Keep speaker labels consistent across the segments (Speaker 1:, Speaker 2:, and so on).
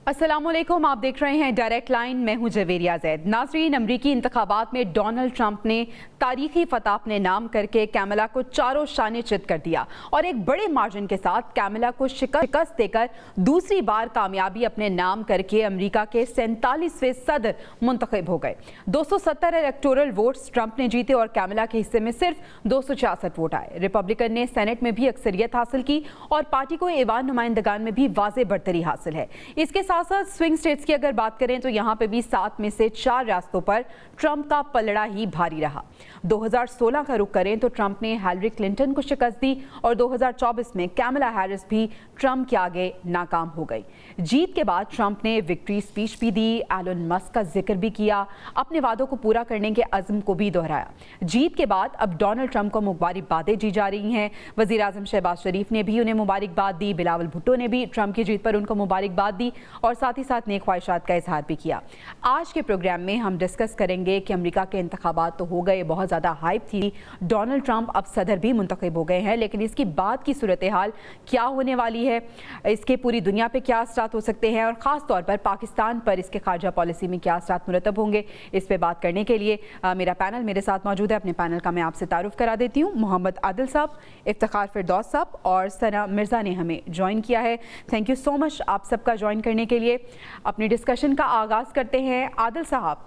Speaker 1: अस्सलाम वालेकुम, आप देख रहे हैं डायरेक्ट लाइन। मैं हूं जवेरिया ज़ैद। नाज़रीन, अमरीकी इंतखाबात में डोनाल्ड ट्रंप ने तारीखी फतह अपने नाम करके कैमला को चारों शाने चित कर दिया और एक बड़े मार्जिन के साथ कैमला को शिकस्त देकर दूसरी बार कामयाबी अपने नाम करके अमरीका के 47वें सदर मुंतखब हो गए। 270 इलेक्टोरल वोट्स ट्रंप ने जीते और कैमला के हिस्से में सिर्फ 266 वोट आए। रिपब्लिकन ने सेनेट में भी अक्सरियत हासिल की और पार्टी को ऐवान नुमाइंदगान में भी वाज़े बढ़तरी हासिल है। इसके साथ साथ स्विंग स्टेट्स की अगर बात करें तो यहाँ पे भी 7 में से 4 रियासतों पर ट्रंप का पलड़ा ही भारी रहा। 2016 का रुख करें तो ट्रंप ने हिलरी क्लिंटन को शिकस्त दी और 2024 में कैमला हैरिस भी ट्रंप के आगे नाकाम हो गई। जीत के बाद ट्रंप ने विक्ट्री स्पीच भी दी, एलन मस्क का जिक्र भी किया, अपने वादों को पूरा करने के अज़्म को भी दोहराया। जीत के बाद अब डोनाल्ड ट्रंप को मुबारकबादें दी जा रही हैं। वज़ीर आज़म शहबाज शरीफ ने भी उन्हें मुबारकबाद दी, बिलावल भुट्टो ने भी ट्रंप की जीत पर उनको मुबारकबाद दी और साथ ही साथ नेक ख्वाहिशात का इजहार भी किया। आज के प्रोग्राम में हम डिस्कस करेंगे कि अमेरिका के इंतखाबात तो हो गए, बहुत ज़्यादा हाइप थी, डोनाल्ड ट्रंप अब सदर भी मुंतखब हो गए हैं, लेकिन इसकी बाद की सूरत हाल क्या होने वाली है, इसके पूरी दुनिया पे क्या असरात हो सकते हैं और ख़ास तौर पर पाकिस्तान पर इसके खारजा पॉलिसी में क्या असरात मुरतब होंगे, इस पर बात करने के लिए मेरा पैनल मेरे साथ मौजूद है। अपने पैनल का मैं आपसे तारुफ करा देती हूँ। मोहम्मद आदिल साहब, इफ्तिखार फिरदौस साहब और सना मिर्ज़ा ने हमें ज्वाइन किया है। थैंक यू सो मच आप सबका ज्वाइन करने के लिए। अपनी डिस्कशन का आगाज़ करते हैं। आदिल साहब,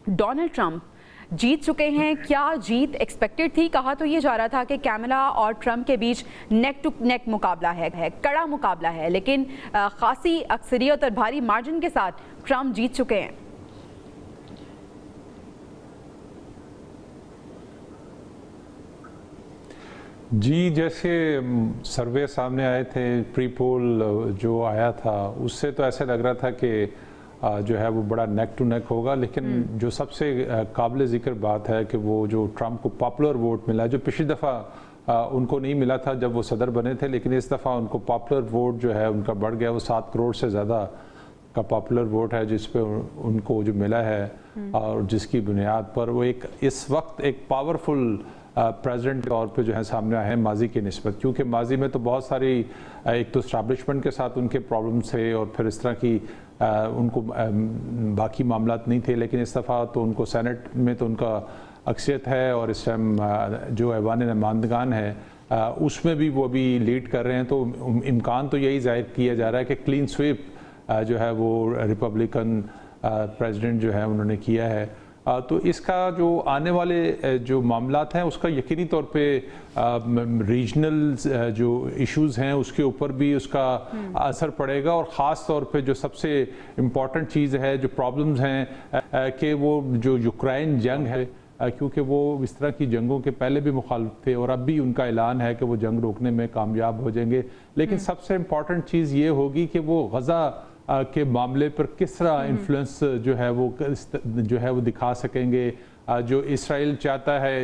Speaker 1: डोनाल्ड ट्रंप जीत चुके हैं, क्या जीत एक्सपेक्टेड थी? कहा तो ये जा रहा था कि कैमला और ट्रंप के बीच नेक टू नेक मुकाबला है, कड़ा मुकाबला है, लेकिन खासी अक्सरियत और भारी मार्जिन के साथ ट्रंप जीत चुके हैं।
Speaker 2: जी, जैसे सर्वे सामने आए थे, प्री पोल जो आया था, उससे तो ऐसे लग रहा था कि जो है वो बड़ा नेक टू नेक होगा, लेकिन जो सबसे काबिल ज़िक्र बात है कि वो जो ट्रंप को पॉपुलर वोट मिला, जो पिछली दफ़ा उनको नहीं मिला था जब वो सदर बने थे, लेकिन इस दफ़ा उनको पॉपुलर वोट जो है उनका बढ़ गया। वो 7 करोड़ से ज़्यादा का पॉपुलर वोट है जिस पे उनको जो मिला है और जिसकी बुनियाद पर वो एक इस वक्त एक पावरफुल प्रेसिडेंट के तौर पे जो है सामने आए हैं माजी की निस्बत, क्योंकि माजी में तो बहुत सारी एक तो इस्टेब्लिशमेंट के साथ उनके प्रॉब्लम्स थे और फिर इस तरह की उनको बाकी मामलात नहीं थे, लेकिन इस दफ़ा तो उनको सेनेट में तो उनका अक्सरियत है और इस टाइम जो ऐवान नुमाइंदगान है उसमें भी वो अभी लीड कर रहे हैं। तो इम्कान तो यही जाहिर किया जा रहा है कि क्लीन स्वीप जो है वो रिपब्लिकन प्रेसिडेंट जो है उन्होंने किया है। तो इसका जो आने वाले जो मामलात हैं उसका यकीनी तौर पे रीजनल जो इश्यूज़ हैं उसके ऊपर भी उसका असर पड़ेगा और ख़ास तौर पे जो सबसे इम्पॉर्टेंट चीज़ है, जो प्रॉब्लम्स हैं कि वो जो यूक्रेन जंग है, क्योंकि वो इस तरह की जंगों के पहले भी मुखालिफ थे और अब भी उनका ऐलान है कि वो जंग रोकने में कामयाब हो जाएंगे, लेकिन सबसे इम्पॉर्टेंट चीज़ ये होगी कि वो गज़ा के मामले पर किस तरह इन्फ्लुएंस जो है वो दिखा सकेंगे। जो इसराइल चाहता है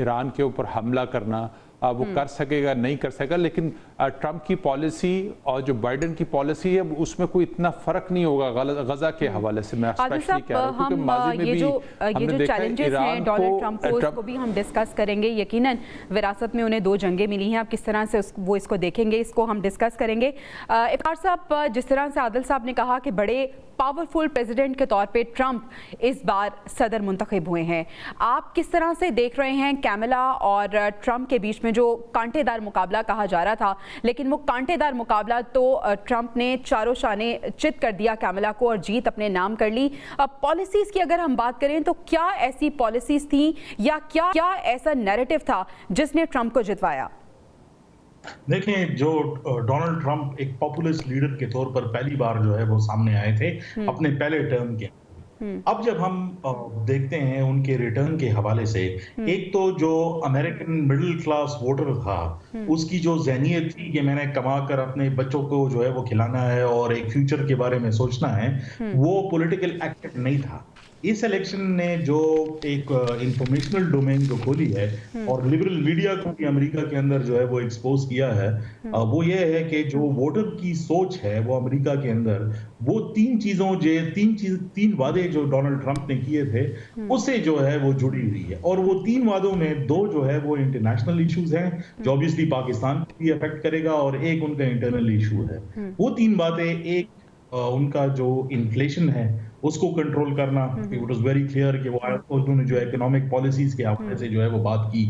Speaker 2: ईरान के ऊपर हमला करना, वो कर सकेगा नहीं कर सकेगा, लेकिन ट्रंप की पॉलिसी और जो बाइडेन की पॉलिसी है उसमें कोई इतना फर्क नहीं होगा गजा के हवाले से। मैं स्पेशली कह रहा हूं क्योंकि माजी में भी
Speaker 1: ये जो चैलेंजेस हैं डोनाल्ड ट्रंप को, उसको भी हम डिस्कस करेंगे। यकीनन विरासत में उन्हें 2 जंगें मिली हैं, आप किस तरह से वो इसको देखेंगे, इसको हम डिस्कस करेंगे। इफ्तार साहब, जिस तरह से आदिल साहब ने कहा कि बड़े पावरफुल प्रेसिडेंट के तौर पे ट्रंप इस बार सदर मुंतखब हुए हैं, आप किस तरह से देख रहे हैं कैमला और ट्रंप के बीच में जो कांटेदार मुकाबला कहा जा रहा था, लेकिन वो कांटेदार मुकाबला तो ट्रंप ने चारों शाने चित कर दिया कैमला को और जीत अपने नाम कर ली। अब पॉलिसीज की अगर हम बात करें तो क्या ऐसी पॉलिसीज थी या क्या ऐसा नैरेटिव था जिसने ट्रंप को जितवाया?
Speaker 3: देखें, जो डोनाल्ड ट्रंप एक पॉपुलिस्ट लीडर के तौर पर पहली बार जो है वो सामने आए थे अपने पहले टर्म के। अब जब हम देखते हैं उनके रिटर्न के हवाले से, एक तो जो अमेरिकन मिडिल क्लास वोटर था उसकी जो ज़हनियत थी कि मैंने कमा कर अपने बच्चों को जो है वो खिलाना है और एक फ्यूचर के बारे में सोचना है, वो पॉलिटिकल एक्ट नहीं था। इस इलेक्शन ने जो एक इंफॉर्मेशनल डोमेन जो खोली है और लिबरल मीडिया को भी अमेरिका के अंदर जो है वो एक्सपोज किया है, वो ये है कि जो वोटर की सोच है वो अमेरिका के अंदर वो तीन वादे जो डोनाल्ड ट्रंप ने किए थे उससे जो है वो जुड़ी हुई है। और वो 3 वादों में 2 जो है वो इंटरनेशनल इश्यूज हैं जो ऑब्वियसली पाकिस्तान को भी अफेक्ट करेगा और एक उनका इंटरनल इशू है। वो 3 बातें, एक उनका जो इन्फ्लेशन है उसको कंट्रोल करना, इट वाज वेरी क्लियर कि वो उन्होंने जो इकोनॉमिक पॉलिसीज के हवाले से जो है वो बात की।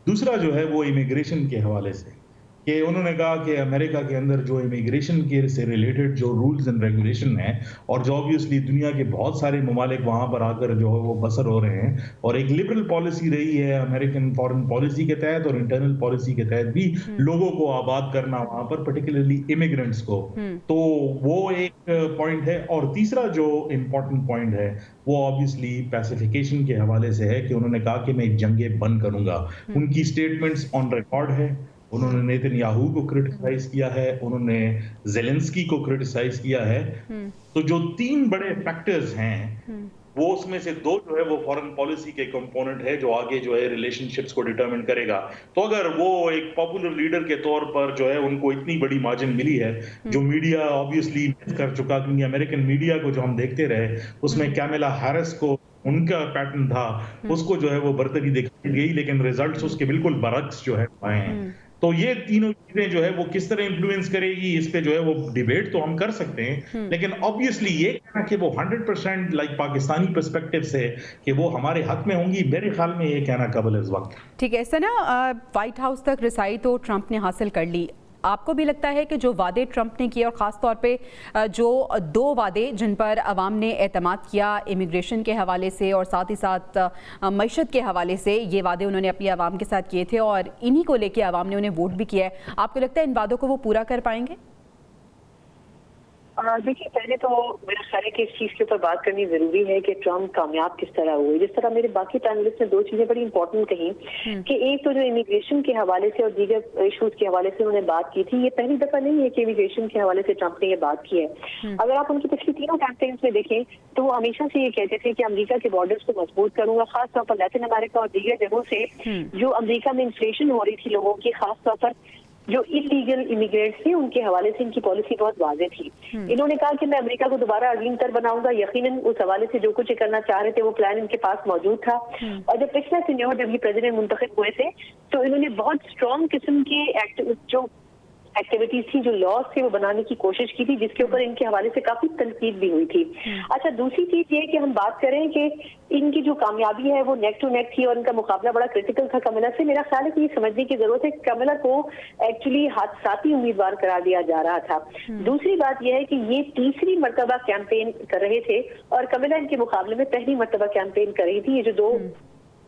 Speaker 3: दूसरा जो है वो इमिग्रेशन के हवाले से कि उन्होंने कहा कि अमेरिका के अंदर जो इमिग्रेशन के से रिलेटेड जो रूल्स एंड रेगुलेशन है और जो ऑब्वियसली दुनिया के बहुत सारे ममालिक वहां पर आकर जो है वो बसर हो रहे हैं, और एक लिबरल पॉलिसी रही है अमेरिकन फॉरेन पॉलिसी के तहत और इंटरनल पॉलिसी के तहत भी लोगों को आबाद करना वहां पर, पर्टिकुलरली इमिग्रेंट्स को, तो वो एक पॉइंट है। और तीसरा जो इम्पोर्टेंट पॉइंट है वो ऑब्वियसली पैसिफिकेशन के हवाले से है कि उन्होंने कहा कि मैं जंगें बंद करूंगा। उनकी स्टेटमेंट्स ऑन रिकॉर्ड है। उन्होंने नेतन्याहू को क्रिटिसाइज किया है, उन्होंने ज़ेलेंस्की को क्रिटिसाइज किया है। तो जो 3 बड़े फैक्टर्स हैं वो उसमें से 2 जो है वो फॉरेन पॉलिसी के कंपोनेंट है जो आगे जो है रिलेशनशिप्स को डिटरमिन करेगा। तो अगर वो एक पॉपुलर लीडर के तौर पर जो है उनको इतनी बड़ी मार्जिन मिली है, जो मीडिया ऑब्वियसली कर चुका, क्योंकि अमेरिकन मीडिया को जो हम देखते रहे उसमें कैमला हैरिस को उनका पैटर्न था, उसको जो है वो बर्तरी दिखाई गई, लेकिन रिजल्ट्स उसके बिल्कुल बरक्स जो है आए हैं। तो ये तीनों चीजें जो है वो किस तरह इंफ्लुएंस करेगी इस पे जो है वो डिबेट तो हम कर सकते हैं, लेकिन ऑब्वियसली ये कहना कि वो 100% लाइक पाकिस्तानी पर्सपेक्टिव से कि वो हमारे हक में होंगी, मेरे ख्याल में ये कहना काबिल इस वक्त।
Speaker 1: ठीक है सना, व्हाइट हाउस तक रसाई तो ट्रंप ने हासिल कर ली। आपको भी लगता है कि जो वादे ट्रंप ने किए और ख़ास तौर पे जो 2 वादे जिन पर अवाम ने एतमाद किया इमिग्रेशन के हवाले से और साथ ही साथ मईशत के हवाले से, ये वादे उन्होंने अपनी आवाम के साथ किए थे और इन्हीं को लेके आवाम ने उन्हें वोट भी किया है, आपको लगता है इन वादों को वो पूरा कर पाएंगे?
Speaker 4: देखिए, पहले तो मेरा ख्याल है कि इस चीज के ऊपर बात करनी जरूरी है कि ट्रंप कामयाब किस तरह हुए। जिस तरह मेरे बाकी पैनलिस्ट ने 2 चीजें बड़ी इंपॉर्टेंट कही कि एक तो जो इमिग्रेशन के हवाले से और दीगर इशूज के हवाले से उन्होंने बात की थी, ये पहली दफा नहीं है कि इमिग्रेशन के हवाले से ट्रंप ने ये बात की है। अगर आप उनकी पिछली 3 कैंपेन्स में देखें तो वो हमेशा से ये कहते थे कि अमेरिका के बॉर्डर्स को मजबूत करूंगा, खासतौर पर लैटिन अमेरिका और दीगर जगहों से जो अमेरिका में इन्फ्लेशन हो रही थी लोगों की, खासतौर पर जो इलीगल इमिग्रेंट्स थे, उनके हवाले से इनकी पॉलिसी बहुत वाज़ेह थी। इन्होंने कहा कि मैं अमेरिका को दोबारा अगलीतर बनाऊंगा। यकीनन उस हवाले से जो कुछ करना चाह रहे थे वो प्लान इनके पास मौजूद था। और जब पिछला सीनियर जब ये प्रेसिडेंट मुंतखब हुए थे तो इन्होंने बहुत स्ट्रॉन्ग किस्म के जो एक्टिविटीज थी, जो लॉज थे, वो बनाने की कोशिश की थी, जिसके ऊपर इनके हवाले से काफी तनकीद भी हुई थी। अच्छा, दूसरी चीज ये कि हम बात करें कि इनकी जो कामयाबी है वो नेक टू नेक थी और इनका मुकाबला बड़ा क्रिटिकल था कमला से। मेरा ख्याल है कि ये समझने की जरूरत है कि कमला को एक्चुअली हादसाती उम्मीदवार करार दिया जा रहा था। दूसरी बात यह है कि ये 3री मरतबा कैंपेन कर रहे थे और कमला इनके मुकाबले में पहली मरतबा कैंपेन कर रही थी। ये जो 2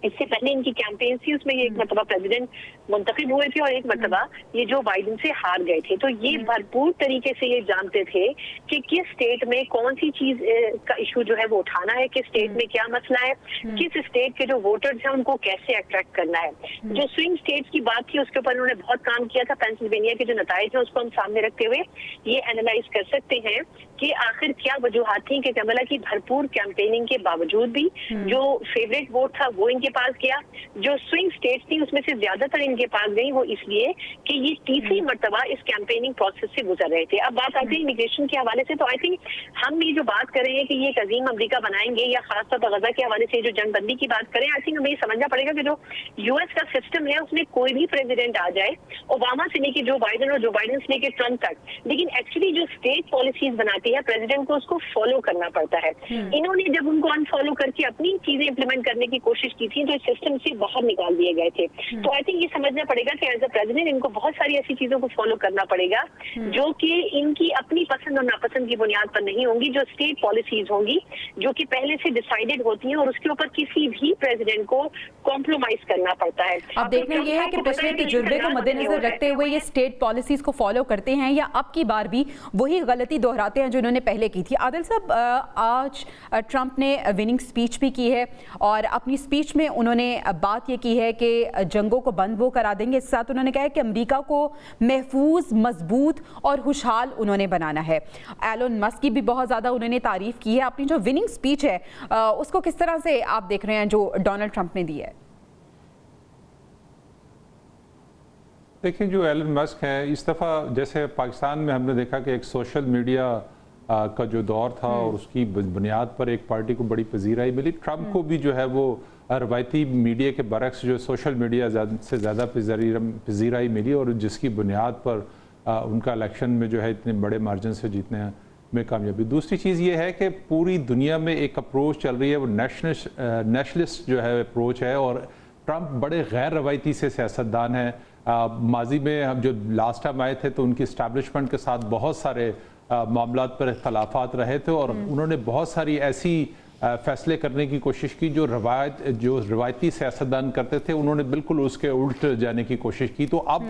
Speaker 4: इससे पहले इनकी कैंपेन थी उसमें ये एक मरतबा प्रेसिडेंट मुंतखब हुए थे और एक मरतबा ये जो बाइडेन से हार गए थे। तो ये भरपूर तरीके से ये जानते थे कि किस स्टेट में कौन सी चीज का इशू जो है वो उठाना है, किस स्टेट में क्या मसला है, किस स्टेट के जो वोटर्स हैं उनको कैसे अट्रैक्ट करना है। जो स्विंग स्टेट्स की बात थी उसके ऊपर उन्होंने बहुत काम किया था। पेंसिल्वेनिया के जो नताइज है उसको हम सामने रखते हुए ये एनालाइज कर सकते हैं कि आखिर क्या वजूहात थी कि कमला की भरपूर कैंपेनिंग के बावजूद भी जो फेवरेट वोट था वो इनके पास गया। जो स्विंग स्टेट्स थी उसमें से ज्यादातर इनके पास गई, वो इसलिए कि ये 3री मरतबा इस कैंपेनिंग प्रोसेस से गुजर रहे थे। अब बात आती है इमिग्रेशन के हवाले से, तो आई थिंक हम ये जो बात कर रहे हैं कि ये एक अजीम अमरीका बनाएंगे या खासतौर पर गजा के हवाले से जो जंगबंदी की बात करें, आई थिंक हमें ये समझना पड़ेगा कि जो यूएस का सिस्टम है उसमें कोई भी प्रेसिडेंट आ जाए, ओबामा से लेके जो बाइडेन और जो बाइडेन से लेके ट्रंप तक, लेकिन एक्चुअली जो स्टेट पॉलिसीज बनाती है प्रेसिडेंट को उसको फॉलो करना पड़ता है। इन्होंने जब उनको अनफॉलो करके अपनी चीजें इंप्लीमेंट करने की कोशिश की थी तो इस सिस्टम से बाहर निकाल दिए गए थे। तो आई थिंक ये समझना पड़ेगा कि एज अ प्रेसिडेंट इनको बहुत सारी ऐसी चीजों को फॉलो करना पड़ेगा जो कि इनकी अपनी पसंद और नापसंद की बुनियाद पर नहीं होंगी, जो स्टेट पॉलिसीज होंगी जो कि पहले से डिसाइडेड होती हैं और उसके ऊपर किसी भी प्रेसिडेंट को कॉम्प्रोमाइज करना पड़ता है।
Speaker 1: अब देखना ये है कि पिछले तजुर्बे को मद्देनजर रखते हुए ये स्टेट पॉलिसीज को फॉलो करते हैं या अब की बार भी वही गलती दोहराते हैं जो इन्होंने पहले की थी। आदिल साहब, आज ट्रंप ने विनिंग स्पीच भी की है और अपनी स्पीच में उन्होंने बात ये की है कि जंगों को बंद वो करा देंगे। इस साथ उन्होंने कहा है कि अमेरिका को महफूज, मजबूत और खुशहाल उन्होंने बनाना है। एलोन मस्क की भी बहुत ज़्यादा उन्होंने तारीफ की है। अपनी जो विनिंग स्पीच है उसको किस तरह से आप देख रहे हैं जो डोनाल्ड ट्रंप ने दी है?
Speaker 2: देखिए, जो एलन मस्क है, इस दफ़ा जैसे पाकिस्तान में हमने देखा कि एक सोशल मीडिया का जो दौर था और उसकी बुनियाद पर एक पार्टी को बड़ी पजीराई मिली, ट्रंप को भी जो है वो रवायती मीडिया के बरक्स जो सोशल मीडिया से ज़्यादा पजीराई मिली और जिसकी बुनियाद पर उनका इलेक्शन में जो है इतने बड़े मार्जिन से जीतने میں کامیابی. دوسری چیز یہ ہے کہ پوری دنیا میں ایک اپروچ چل رہی ہے, وہ نیشنلسٹ جو ہے اپروچ ہے, اور ٹرمپ بڑے غیر روایتی سے سیاستدان ہیں. ماضی میں ہم جو لاسٹ ٹائم آئے تھے تو ان کی اسٹیبلشمنٹ کے ساتھ بہت سارے معاملات پر اختلافات رہے تھے, اور انہوں نے بہت ساری ایسی فیصلے کرنے کی کوشش کی جو روایتی سیاستدان کرتے تھے, انہوں نے بالکل اس کے الٹ جانے کی کوشش کی. تو اب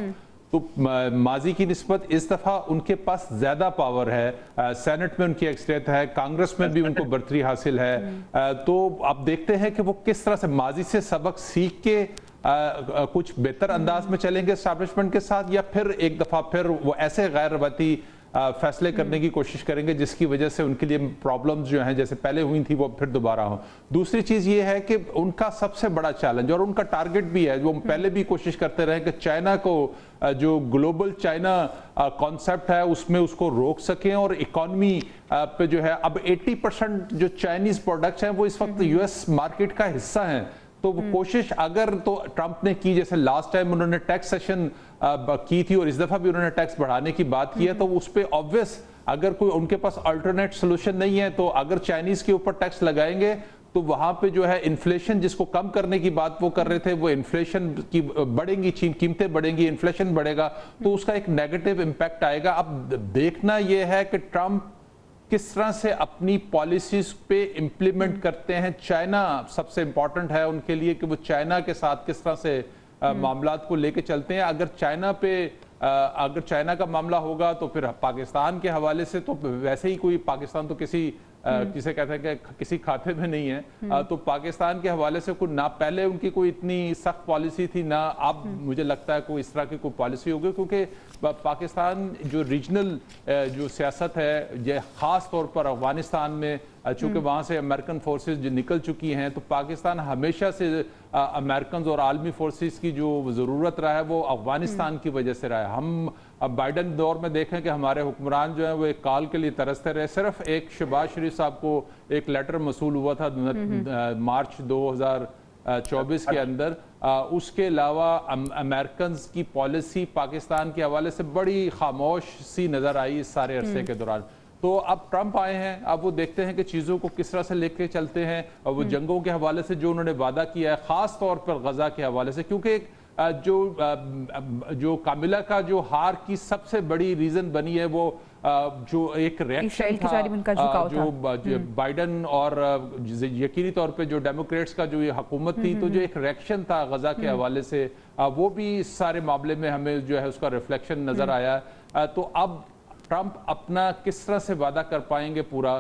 Speaker 2: تو ماضی کی نسبت اس دفعہ ان کے پاس زیادہ پاور ہے, سینٹ میں ان کی اکثریت ہے, کانگریس میں بھی ان کو برتری حاصل ہے. تو اب دیکھتے ہیں کہ وہ کس طرح سے ماضی سے سبق سیکھ کے کچھ بہتر انداز میں چلیں گے اسٹیبلشمنٹ کے ساتھ, یا پھر ایک دفعہ پھر وہ ایسے غیر روایتی فیصلے کرنے کی کوشش کریں گے جس کی وجہ سے ان کے لیے پرابلمز جو ہیں جیسے پہلے ہوئی تھی وہ پھر دوبارہ ہوں. دوسری چیز یہ ہے کہ ان کا سب سے بڑا چیلنج اور ان کا ٹارگٹ بھی ہے, جو پہلے بھی کوشش کرتے رہے کہ چائنا کو, جو گلوبل چائنا کانسیپٹ ہے اس میں اس کو روک سکیں, اور اکانومی پہ جو ہے اب 80% جو چائنیز پروڈکٹس ہیں وہ اس وقت یو ایس مارکیٹ کا حصہ ہیں. تو وہ کوشش اگر تو ٹرمپ نے کی, جیسے لاسٹ ٹائم انہوں نے ٹیکس سیشن کی تھی اور اس دفعہ بھی انہوں نے ٹیکس بڑھانے کی بات کی ہے, تو اس پہ obvious اگر کوئی ان کے پاس الٹرنیٹ سولوشن نہیں ہے تو اگر چائنیز کے اوپر ٹیکس لگائیں گے تو وہاں پہ جو ہے انفلیشن جس کو کم کرنے کی بات وہ کر رہے تھے, وہ انفلیشن کی بڑھیں گی, قیمتیں بڑھیں گی, انفلیشن بڑھے گا, تو اس کا ایک نیگیٹو امپیکٹ آئے گا. اب دیکھنا یہ ہے کہ ٹرمپ کس طرح سے اپنی پالیسیز پہ امپلیمنٹ کرتے ہیں. چائنا سب سے امپورٹنٹ ہے ان کے لیے کہ وہ چائنا کے ساتھ کس طرح سے معاملات کو لے کے چلتے ہیں. اگر چائنا کا معاملہ ہوگا تو پھر پاکستان کے حوالے سے تو ویسے ہی کوئی پاکستان تو کسے کہتے ہیں کہ کسی کھاتے میں نہیں ہے, تو پاکستان کے حوالے سے کوئی نہ پہلے ان کی کوئی اتنی سخت پالیسی تھی, نہ اب مجھے لگتا ہے کوئی اس طرح کی کوئی پالیسی ہوگی, کیونکہ پاکستان جو ریجنل جو سیاست ہے, یہ خاص طور پر افغانستان میں چونکہ وہاں سے امریکن فورسز جو نکل چکی ہیں, تو پاکستان ہمیشہ سے امریکنز اور عالمی فورسز کی جو ضرورت رہا ہے وہ افغانستان کی وجہ سے رہا ہے. ہم اب بائیڈن دور میں دیکھیں کہ ہمارے حکمران جو ہیں وہ ایک کال کے لیے ترستے رہے. صرف ایک شہباز شریف صاحب کو ایک لیٹر موصول ہوا تھا مارچ 2024 کے اندر, اس کے علاوہ امریکنز کی پالیسی پاکستان کے حوالے سے بڑی خاموش سی نظر آئی اس سارے عرصے کے دوران. تو اب ٹرمپ آئے ہیں, اب وہ دیکھتے ہیں کہ چیزوں کو کس طرح سے لے کے چلتے ہیں, اور وہ جنگوں کے حوالے سے جو انہوں نے وعدہ کیا ہے, خاص طور پر غزہ کے حوالے سے, کیونکہ جو کاملہ کا جو ہار کی سب سے بڑی ریزن بنی ہے وہ جو ایک ریئیکشن تھا جو بائیڈن اور یقینی طور پہ جو ڈیموکریٹس کا جو یہ حکومت تھی, تو جو ایک ریئیکشن تھا غزہ کے حوالے سے, وہ بھی اس سارے معاملے میں ہمیں جو ہے اس کا ریفلیکشن نظر آیا. تو اب ٹرمپ اپنا کس طرح سے وعدہ کر پائیں گے پورا,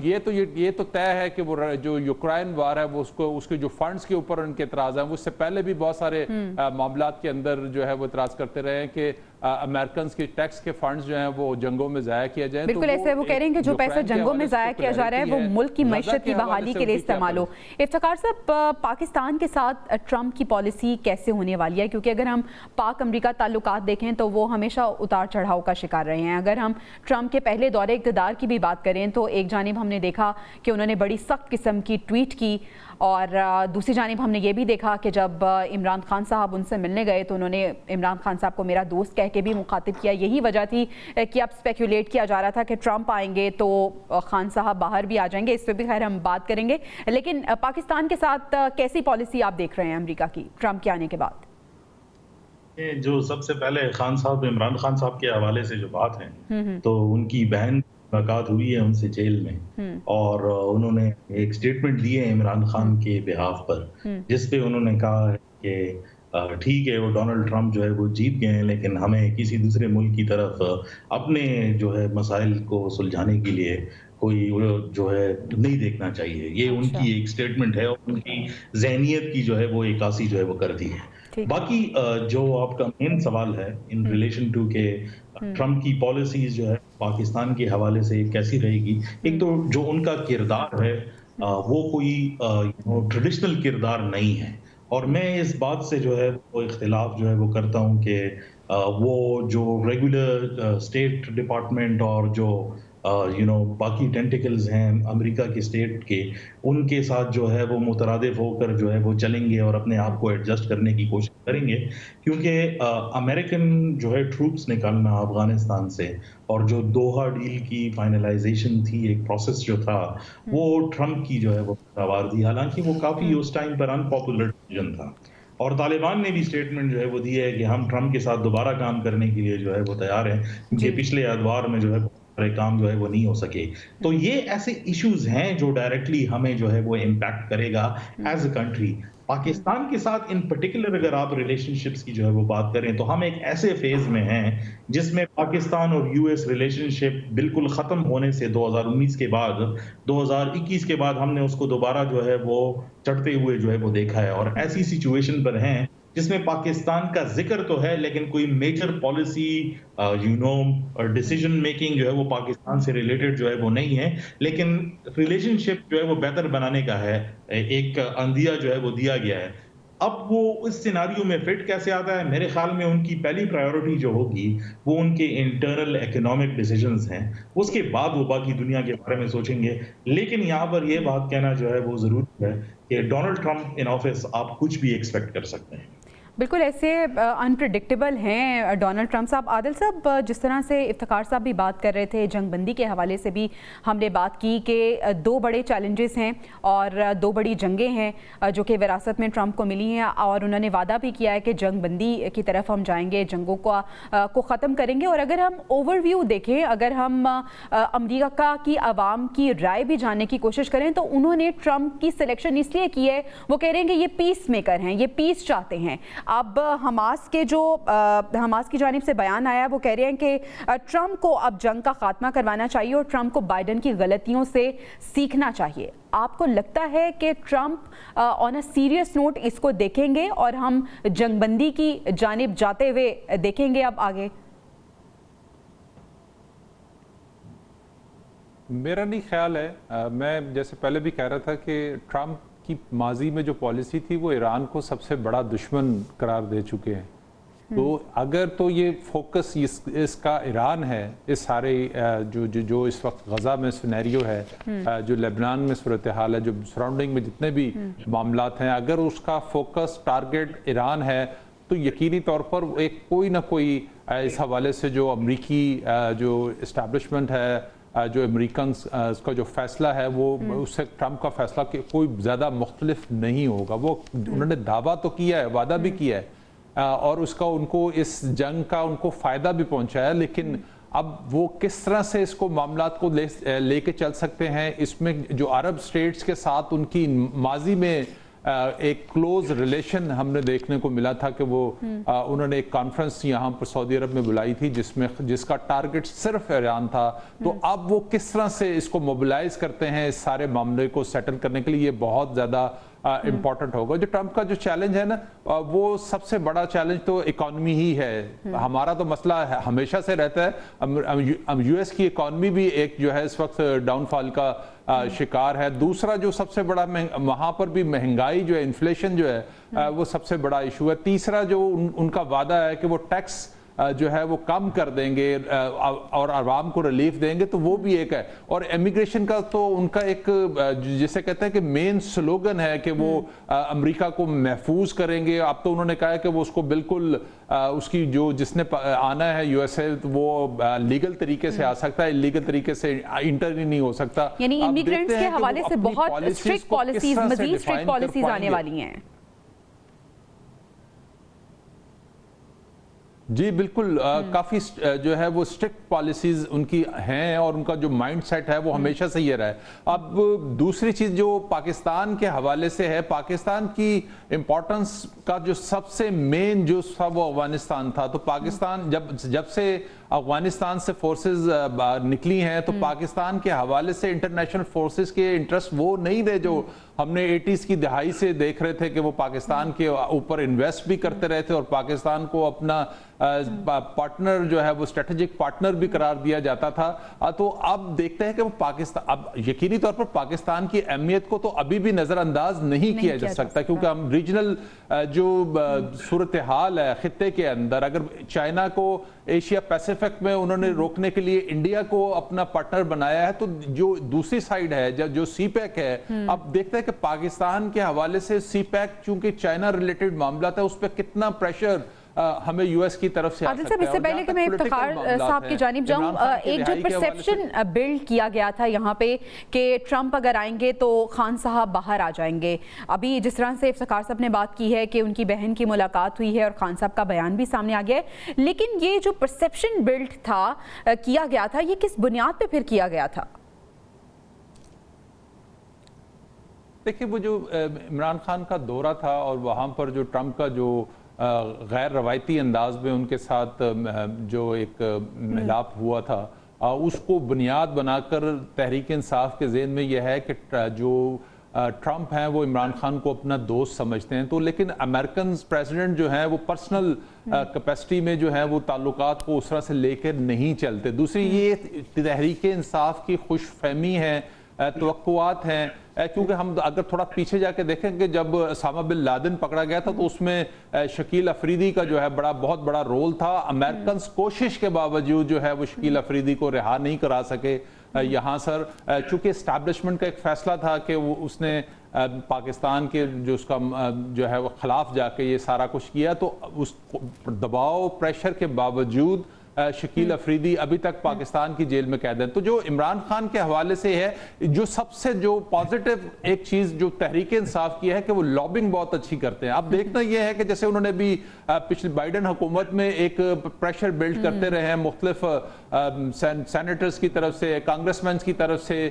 Speaker 2: یہ تو طے ہے کہ وہ جو یوکرائن وار ہے وہ اس کے جو فنڈز کے اوپر ان کے اعتراض ہیں, وہ اس سے پہلے بھی بہت سارے معاملات کے اندر جو ہے وہ اعتراض کرتے رہے ہیں کہ امریکنز کی ٹیکس کے فنڈز جو ہیں وہ جنگوں میں ضائع کیا جائیں.
Speaker 1: بالکل ایسے وہ کہہ رہے ہیں کہ جو پیسہ جنگوں میں ضائع کیا جا رہا ہے وہ ملک کی معیشت کی بحالی کے لیے استعمال ہو. افتخار صاحب, پاکستان کے ساتھ ٹرمپ کی پالیسی کیسے ہونے والی ہے, کیونکہ اگر ہم پاک امریکہ تعلقات دیکھیں تو وہ ہمیشہ اتار چڑھاؤ کا شکار رہے ہیں. اگر ہم ٹرمپ کے پہلے دور اقتدار کی بھی بات کریں تو ایک جانب ہم نے دیکھا کہ انہوں نے بڑی سخت قسم کی ٹویٹ کی, اور دوسری جانب ہم نے یہ بھی دیکھا کہ جب عمران خان صاحب ان سے ملنے گئے تو انہوں نے عمران خان صاحب کو میرا دوست کہہ کے بھی مخاطب کیا. یہی وجہ تھی کہ اب اسپیکولیٹ کیا جا رہا تھا کہ ٹرمپ آئیں گے تو خان صاحب باہر بھی آ جائیں گے. اس پہ بھی خیر ہم بات کریں گے, لیکن پاکستان کے ساتھ کیسی پالیسی آپ دیکھ رہے ہیں امریکہ کی ٹرمپ کے آنے کے بعد؟
Speaker 3: جو سب سے پہلے خان صاحب, عمران خان صاحب کے حوالے سے جو بات ہے, تو ان کی بہن ملاقات ہوئی ہے ان سے جیل میں, اور انہوں نے ایک سٹیٹمنٹ دی ہے عمران خان کے بہاف پر, جس پہ انہوں نے کہا ہے کہ ٹھیک ہے وہ ڈونلڈ ٹرمپ جو ہے وہ جیت گئے ہیں, لیکن ہمیں کسی دوسرے ملک کی طرف اپنے جو ہے مسائل کو سلجھانے کے لیے کوئی جو ہے نہیں دیکھنا چاہیے. یہ ان کی ایک سٹیٹمنٹ ہے, اور ان کی ذہنیت کی جو ہے وہ عکاسی جو ہے وہ کرتی ہے. باقی جو آپ کا مین سوال ہے ان ریلیشن ٹو کہ ٹرمپ کی پالیسیز جو ہے پاکستان کے حوالے سے کیسی رہے گی, ایک تو جو ان کا کردار ہے وہ کوئی ٹریڈیشنل کردار نہیں ہے, اور میں اس بات سے جو ہے وہ اختلاف جو ہے وہ کرتا ہوں کہ وہ جو ریگولر اسٹیٹ ڈپارٹمنٹ اور جو बाकी टेंटिकल्स हैं अमेरिका के स्टेट के, उनके साथ जो है वो मुतरादिफ होकर जो है वो चलेंगे और अपने आप को एडजस्ट करने की कोशिश करेंगे, क्योंकि अमेरिकन जो है ट्रूप्स निकालना अफगानिस्तान से और जो दोहा डील की फाइनलाइजेशन थी, एक प्रोसेस जो था, वो ट्रंप की जो है वो पैदावार थी। हालांकि वो काफ़ी उस टाइम पर अनपॉपुलर डिसीजन था, और तालिबान ने भी स्टेटमेंट जो है वो दी है कि हम ट्रंप के साथ दोबारा काम करने के लिए जो है वो तैयार हैं, क्योंकि पिछले अदवार में जो है काम जो है वो नहीं हो सके। तो ये ऐसे इश्यूज हैं जो डायरेक्टली हमें जो है वो इम्पैक्ट करेगा एज अ कंट्री। पाकिस्तान के साथ इन पर्टिकुलर अगर आप रिलेशनशिप्स की जो है वो बात करें तो हम एक ऐसे फेज में हैं जिसमें पाकिस्तान और यूएस रिलेशनशिप बिल्कुल ख़त्म होने से 2019 के बाद 2021 के बाद हमने उसको दोबारा जो है वो चढ़ते हुए जो है वो देखा है, और ऐसी सिचुएशन पर हैं जिसमें पाकिस्तान का जिक्र तो है लेकिन कोई मेजर पॉलिसी डिसीजन मेकिंग जो है वो पाकिस्तान से रिलेटेड जो है वो नहीं है, लेकिन रिलेशनशिप जो है वो बेहतर बनाने का है, एक अंदिया जो है वो दिया गया है। अब वो इस सिनारियो में फिट कैसे आता है? मेरे ख्याल में उनकी पहली प्रायोरिटी जो होगी वो उनके इंटरनल इकोनॉमिक डिसीजंस हैं, उसके बाद वो बाकी दुनिया के बारे में सोचेंगे। लेकिन यहाँ पर ये बात कहना जो है वो ज़रूरी है कि डोनाल्ड ट्रंप इन ऑफिस आप कुछ भी एक्सपेक्ट कर सकते हैं।
Speaker 1: बिल्कुल ऐसे अनप्रिडिक्टेबल हैं डोनाल्ड ट्रंप साहब। आदिल साहब, जिस तरह से इफ्तिखार साहब भी बात कर रहे थे, जंगबंदी के हवाले से भी हमने बात की कि दो बड़े चैलेंजेस हैं और दो बड़ी जंगें हैं जो कि विरासत में ट्रंप को मिली हैं, और उन्होंने वादा भी किया है कि जंगबंदी की तरफ हम जाएंगे, जंगों को ख़त्म करेंगे। और अगर हम ओवरव्यू देखें, अगर हम अमेरिका की आवाम की राय भी जानने की कोशिश करें तो उन्होंने ट्रंप की सिलेक्शन इसलिए की है, वो कह रहे हैं कि ये पीस मेकर हैं, ये पीस चाहते हैं। अब हमास की जानिब से बयान आया है, वो कह रहे हैं कि ट्रंप को अब जंग का खात्मा करवाना चाहिए और ट्रंप को बाइडन की गलतियों से सीखना चाहिए। आपको लगता है कि Trump on a serious note इसको देखेंगे और हम जंगबंदी की जानिब जाते हुए देखेंगे अब आगे?
Speaker 2: मेरा नहीं ख्याल है। मैं जैसे पहले भी कह रहा था कि ट्रंप की माजी में जो पॉलिसी थी वो ईरान को सबसे बड़ा दुश्मन करार दे चुके हैं। तो अगर तो ये फोकस इसका ईरान है, इस सारे जो इस वक्त गजा में सिनेरियो है, जो लेबनान में सूरत हाल है, जो सराउंडिंग में जितने भी मामलात हैं, अगर उसका फोकस टारगेट ईरान है तो यकीनी तौर पर एक कोई ना कोई इस हवाले से जो अमरीकी जो इस्टेब्लिशमेंट है, जो अमेरिकन का जो फैसला है वो उससे ट्रंप का फैसला कोई ज़्यादा मुख्तलिफ नहीं होगा। वो उन्होंने दावा तो किया है, वादा भी किया है, और उसका उनको इस जंग का उनको फ़ायदा भी पहुंचा है, लेकिन अब वो किस तरह से इसको मामलात को लेके चल सकते हैं, इसमें जो अरब स्टेट्स के साथ उनकी माजी में एक क्लोज रिलेशन हमने देखने को मिला था कि वो उन्होंने एक कॉन्फ्रेंस यहाँ पर सऊदी अरब में बुलाई थी जिसका टारगेट सिर्फ ईरान था। तो अब वो किस तरह से इसको मोबिलाइज करते हैं इस सारे मामले को सेटल करने के लिए, ये बहुत ज़्यादा इम्पॉर्टेंट होगा। जो ट्रंप का जो चैलेंज है ना, वो सबसे बड़ा चैलेंज तो इकॉनमी ही है। हमारा तो मसला है, हमेशा से रहता है, यूएस की इकॉनमी भी एक जो है इस वक्त डाउनफॉल का शिकार है। दूसरा जो सबसे बड़ा वहां पर भी महंगाई जो है, इन्फ्लेशन जो है, वो सबसे बड़ा इशू है। तीसरा जो उनका वादा है कि वो टैक्स जो है वो कम कर देंगे और आवाम को रिलीफ देंगे, तो वो भी एक है। और इमिग्रेशन का तो उनका एक जिसे कहते हैं कि मेन स्लोगन है कि वो अमेरिका को महफूज करेंगे। अब तो उन्होंने कहा है कि वो उसको बिल्कुल उसकी जो जिसने आना है यूएसए वो लीगल तरीके से आ सकता है, इलीगल तरीके से इंटर ही नहीं हो सकता।
Speaker 1: यानी इमिग्रेंट्स के हवाले से बहुत स्ट्रिक्ट पॉलिसीज, मजीद स्ट्रिक्ट पॉलिसीज आने वाली हैं। जी बिल्कुल, काफ़ी जो है वो स्ट्रिक्ट पॉलिसीज उनकी हैं और उनका जो माइंड सेट है वो हमेशा से ये रहा है। अब दूसरी चीज़ जो पाकिस्तान के हवाले से है, पाकिस्तान की इम्पोर्टेंस का जो सबसे मेन जो था वो अफगानिस्तान था। तो पाकिस्तान जब से अफगानिस्तान से फोर्सेस निकली हैं तो पाकिस्तान के हवाले से इंटरनेशनल फोर्सेस के इंटरेस्ट वो नहीं रहे जो हमने 80s की दहाई से देख रहे थे कि वो पाकिस्तान के ऊपर इन्वेस्ट भी करते रहे थे और पाकिस्तान को अपना
Speaker 2: पार्टनर जो है वो स्ट्रेटेजिक पार्टनर भी करार दिया जाता था। तो अब देखते हैं कि वो पाकिस्तान, अब यकीनी तौर पर पाकिस्तान की अहमियत को तो अभी भी नज़रअंदाज नहीं किया जा सकता, क्योंकि हम रीजनल जो सूरत हाल है खित्ते के अंदर, अगर चाइना को एशिया पैसिफिक में उन्होंने रोकने के लिए इंडिया को अपना पार्टनर बनाया है, तो जो दूसरी साइड है जो सीपैक है, अब देखते हैं कि पाकिस्तान के हवाले से सीपैक चूंकि चाइना रिलेटेड मामला था, उस पर कितना प्रेशर हमें यूएस की तरफ से आ सकता है।
Speaker 1: साहब, इससे पहले कि मैं इफ्तिखार साहब की जानिब जाऊं, एक जो परसेप्शन बिल्ड किया गया था यहाँ पे कि ट्रंप अगर आएंगे तो खान साहब बाहर आ जाएंगे, अभी जिस तरह से इफ्तिखार साहब ने बात की है कि उनकी बहन की मुलाकात हुई है और खान साहब का बयान भी सामने आ गया है, लेकिन ये जो परसेप्शन बिल्ड था किया गया था, ये किस बुनियाद पे फिर किया गया था?
Speaker 2: देखिए, वो जो इमरान खान का दौरा था और वहाँ पर जो ट्रंप का जो गैर रवायती अंदाज में उनके साथ जो एक मिलाप हुआ था, उसको बुनियाद बनाकर तहरीक इंसाफ के ज़हन में यह है कि जो ट्रंप हैं वो इमरान खान को अपना दोस्त समझते हैं। तो लेकिन अमेरिकन प्रेसिडेंट जो हैं वो पर्सनल कैपेसिटी में जो है वो ताल्लुकात को उस तरह से लेकर नहीं चलते। दूसरी ये तहरीक इंसाफ की खुशफहमी है, तवक्कुआत हैं, क्योंकि हम अगर थोड़ा पीछे जाके देखें कि जब उसामा बिन लादेन पकड़ा गया था तो उसमें शकील अफरीदी का जो है बहुत बड़ा रोल था। अमेरिकन कोशिश के बावजूद जो है वो शकील अफरीदी को रिहा नहीं करा सके यहाँ सर, चूंकि इस्टेब्लिशमेंट का एक फैसला था कि वो उसने पाकिस्तान के जो उसका जो है वो खिलाफ जाके ये सारा कुछ किया, तो उस दबाव प्रेशर के बावजूद शकील अफरीदी अभी तक पाकिस्तान की जेल में कैद है। तो जो इमरान खान के हवाले से है, जो सबसे जो पॉजिटिव एक चीज जो तहरीक इंसाफ की है कि वो लॉबिंग बहुत अच्छी करते हैं। अब देखना यह है कि जैसे उन्होंने भी पिछली बाइडन हुकूमत में एक प्रेशर बिल्ड करते रहे हैं, मुख्तलिफ सेनेटर्स की तरफ से, कांग्रेसमैन की तरफ से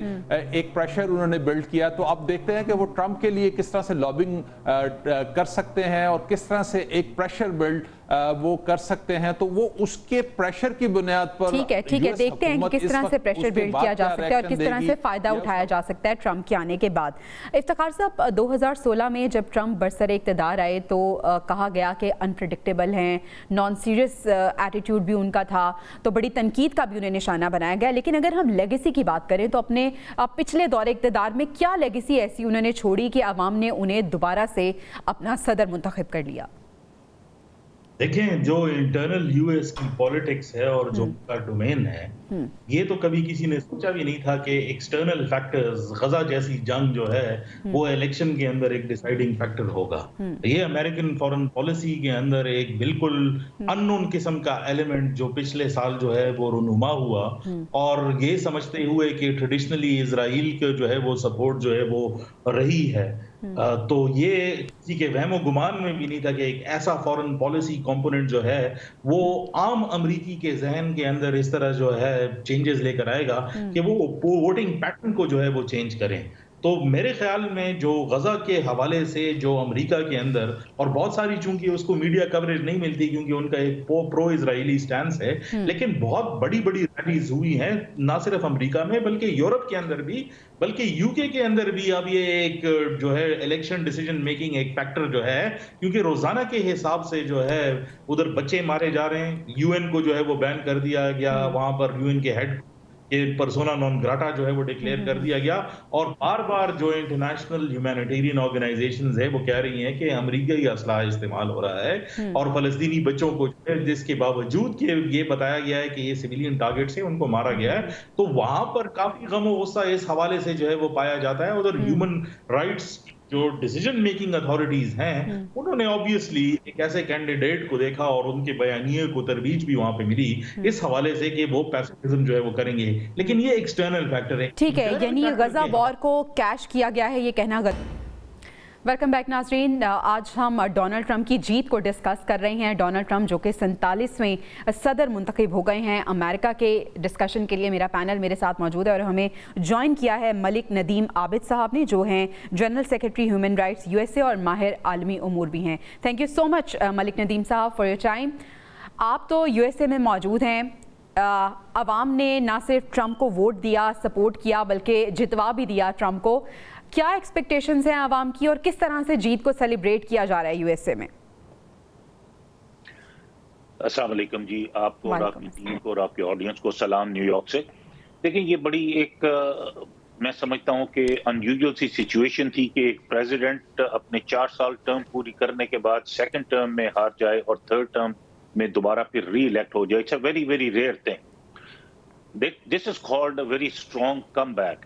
Speaker 2: एक प्रेशर उन्होंने बिल्ड किया। तो अब देखते हैं कि वो ट्रंप के लिए किस तरह से लॉबिंग कर सकते हैं और किस तरह से एक प्रेशर बिल्ड वो कर सकते हैं। तो वो उसके प्रेशर की बुनियाद पर
Speaker 1: ठीक है, देखते हैं कि किस तरह से प्रेशर बिल्ड किया जा सकता है और किस तरह से फायदा उठाया जा सकता है ट्रंप के आने के बाद। इफ्तिखार साहब, 2016 में जब ट्रंप बरसर इक़्तिदार आए तो कहा गया कि अनप्रेडिक्टेबल हैं, नॉन सीरियस एटीट्यूड भी उनका था, तो बड़ी तनकीद का भी उन्हें निशाना बनाया गया। लेकिन अगर हम लेगेसी की बात करें तो अपने पिछले दौरे इक़्तिदार में क्या लेगेसी ऐसी उन्होंने छोड़ी कि अवाम ने उन्हें दोबारा से अपना सदर मुंतखब कर लिया?
Speaker 3: देखें, जो इंटरनल यूएस की पॉलिटिक्स है और जो उनका डोमेन है, ये तो कभी किसी ने सोचा भी नहीं था कि एक्सटर्नल फैक्टर्स, गजा जैसी जंग जो है वो इलेक्शन के अंदर एक डिसाइडिंग फैक्टर होगा। ये अमेरिकन फॉरेन पॉलिसी के अंदर एक बिल्कुल अननोन किस्म का एलिमेंट जो पिछले साल जो है वो रुनुमा हुआ, और ये समझते हुए कि ट्रेडिशनली इजराइल के जो है वो सपोर्ट जो है वो रही है, तो ये किसी के वहमो गुमान में भी नहीं था कि एक ऐसा फॉरेन पॉलिसी कंपोनेंट जो है वो आम अमरीकी के जहन के अंदर इस तरह जो है चेंजेस लेकर आएगा कि वो वोटिंग पैटर्न को जो है वो चेंज करें। तो मेरे ख्याल में जो गजा के हवाले से जो अमेरिका के अंदर, और बहुत सारी चूंकि उसको मीडिया कवरेज नहीं मिलती क्योंकि उनका एक प्रो इजरायली स्टैंस है, लेकिन बहुत बड़ी बड़ी रैलीज हुई हैं, ना सिर्फ अमेरिका में बल्कि यूरोप के अंदर भी, बल्कि यूके के अंदर भी। अब ये एक जो है इलेक्शन डिसीजन मेकिंग एक फैक्टर जो है, क्योंकि रोजाना के हिसाब से जो है उधर बच्चे मारे जा रहे हैं, यूएन को जो है वो बैन कर दिया गया, वहां पर यूएन के हेड ये पर्सोना नॉन ग्राटा जो है वो डिक्लेयर कर दिया गया, और बार बार जो इंटरनेशनल ह्यूमैनिटेरियन ऑर्गेनाइजेशंस है वो कह रही हैं कि अमेरिकी असलाह इस्तेमाल हो रहा है और फलस्तीनी बच्चों को, जिसके बावजूद कि ये बताया गया है कि ये सिविलियन टारगेट से उनको मारा गया है, तो वहां पर काफी गम और गुस्सा इस हवाले से जो है वो पाया जाता है। उधर ह्यूमन राइट्स जो डिसीजन मेकिंग अथॉरिटीज हैं, उन्होंने ऑब्वियसली एक ऐसे कैंडिडेट को देखा और उनके बयानिए को तरवीज भी वहां पे मिली इस हवाले से कि वो पैसिफिज्म जो है वो करेंगे। लेकिन ये एक्सटर्नल फैक्टर है।
Speaker 1: ठीक है, यानी गजा वॉर को कैश किया गया है, ये कहना गलत। वेलकम बैक नाज़रीन, आज हम डोनाल्ड ट्रंप की जीत को डिस्कस कर रहे हैं। डोनाल्ड ट्रंप जो कि 47वें सदर मुंतखब हो गए हैं अमेरिका के। डिस्कशन के लिए मेरा पैनल मेरे साथ मौजूद है और हमें ज्वाइन किया है मलिक नदीम आबिद साहब ने, जो हैं general secretary human rights USA और माहिर आलमी उमूर भी हैं। Thank you so much Malik Nadeem साहब फॉर योर टाइम। आप तो यूएसए में मौजूद हैं, अवाम ने ना सिर्फ ट्रंप को वोट दिया, सपोर्ट किया, बल्कि जितवा भी दिया ट्रंप को। क्या एक्सपेक्टेशंस हैं आवाम की और किस तरह से जीत को सेलिब्रेट किया जा रहा है यूएसए में?
Speaker 5: अस्सलाम वालेकुम जी, आपको और
Speaker 1: वालेकुम
Speaker 5: आपकी टीम को और आपके ऑडियंस को सलाम न्यूयॉर्क से। देखिए, ये बड़ी एक मैं समझता हूँ कि अनयूजुअल सी सिचुएशन थी कि एक प्रेसिडेंट अपने 4 साल टर्म पूरी करने के बाद सेकंड टर्म में हार जाए और थर्ड टर्म में दोबारा फिर री इलेक्ट हो जाए। It's a very very rare thing. This is called a very strong comeback.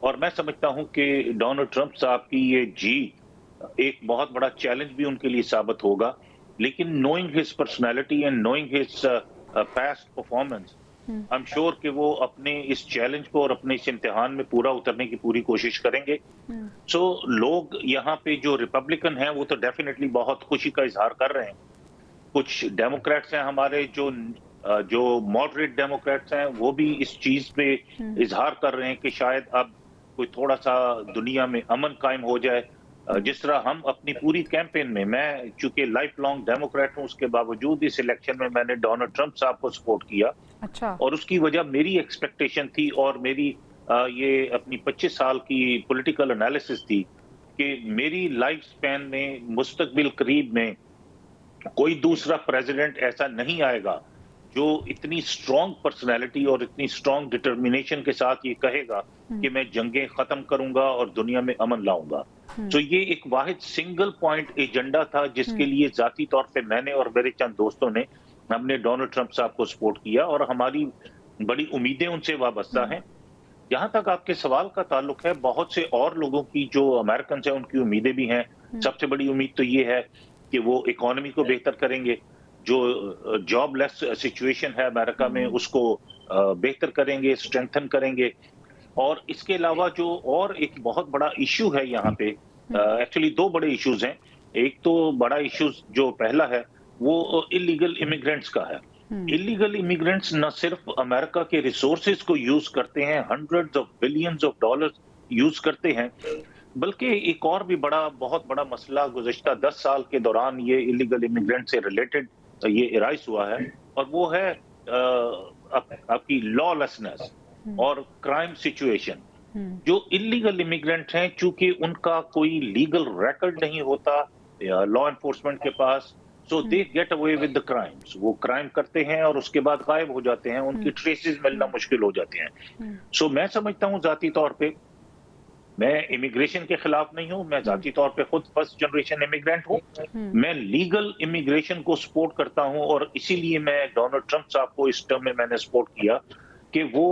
Speaker 5: और मैं समझता हूँ कि डोनाल्ड ट्रंप साहब की ये जीत एक बहुत बड़ा चैलेंज भी उनके लिए साबित होगा, लेकिन knowing his personality and knowing his past performance, I am sure कि वो अपने इस चैलेंज को और अपने इस इम्तिहान में पूरा उतरने की पूरी कोशिश करेंगे। सो लोग यहाँ पे जो रिपब्लिकन हैं वो तो डेफिनेटली बहुत खुशी का इजहार कर रहे हैं। कुछ डेमोक्रेट्स हैं हमारे जो मॉडरेट डेमोक्रेट्स हैं, वो भी इस चीज पे इजहार कर रहे हैं कि शायद अब कोई थोड़ा सा दुनिया में अमन कायम हो जाए। जिस तरह हम अपनी पूरी कैंपेन में, मैं चूंकि लाइफ लॉन्ग डेमोक्रेट हूं, उसके बावजूद इस इलेक्शन में मैंने डोनाल्ड ट्रंप साहब को सपोर्ट किया।
Speaker 1: अच्छा।
Speaker 5: और उसकी वजह मेरी एक्सपेक्टेशन थी और मेरी ये अपनी 25 साल की पॉलिटिकल एनालिसिस थी कि मेरी लाइफ स्पैन में मुस्तकबिल करीब में कोई दूसरा प्रेसिडेंट ऐसा नहीं आएगा जो इतनी स्ट्रॉन्ग पर्सनैलिटी और इतनी स्ट्रॉन्ग डिटर्मिनेशन के साथ ये कहेगा कि मैं जंगें खत्म करूंगा और दुनिया में अमन लाऊंगा। तो ये एक वाहिद सिंगल पॉइंट एजेंडा था जिसके लिए जाती तौर पे मैंने और मेरे चंद दोस्तों ने हमने डोनाल्ड ट्रंप साहब को सपोर्ट किया और हमारी बड़ी उम्मीदें उनसे वाबस्ता हैं। जहां तक आपके सवाल का ताल्लुक है, बहुत से और लोगों की जो अमेरिकन हैं उनकी उम्मीदें भी हैं। सबसे बड़ी उम्मीद तो ये है कि वो इकोनॉमी को बेहतर करेंगे, जो जॉबलेस सिचुएशन है अमेरिका में उसको बेहतर करेंगे, स्ट्रेंथन करेंगे। और इसके अलावा जो और एक बहुत बड़ा इशू है यहाँ पे, एक्चुअली दो बड़े इश्यूज हैं। एक तो बड़ा इशू जो पहला है वो इलीगल इमिग्रेंट्स का है। इलीगल इमिग्रेंट्स न सिर्फ अमेरिका के रिसोर्सेज को यूज करते हैं, hundreds of billions of dollars use करते हैं, बल्कि एक और भी बहुत बड़ा मसला गुज़श्ता 10 साल के दौरान ये इलीगल इमिग्रेंट से रिलेटेड ये इराइज हुआ है, और वो है आपकी लॉलेसनेस और क्राइम सिचुएशन। जो इलीगल इमिग्रेंट हैं, चूंकि उनका कोई लीगल रिकॉर्ड नहीं होता लॉ एनफोर्समेंट के पास, so they get away with the crimes. वो क्राइम करते हैं और उसके बाद गायब हो जाते हैं, उनकी ट्रेसेस मिलना मुश्किल हो जाते हैं। सो मैं समझता हूँ जाती तौर पे मैं इमिग्रेशन के खिलाफ नहीं हूं, मैं जाती तौर पे खुद फर्स्ट जनरेशन इमिग्रेंट हूं। मैं लीगल इमिग्रेशन को सपोर्ट करता हूं और इसीलिए मैं डोनाल्ड ट्रंप साहब को इस टर्म में मैंने सपोर्ट किया कि वो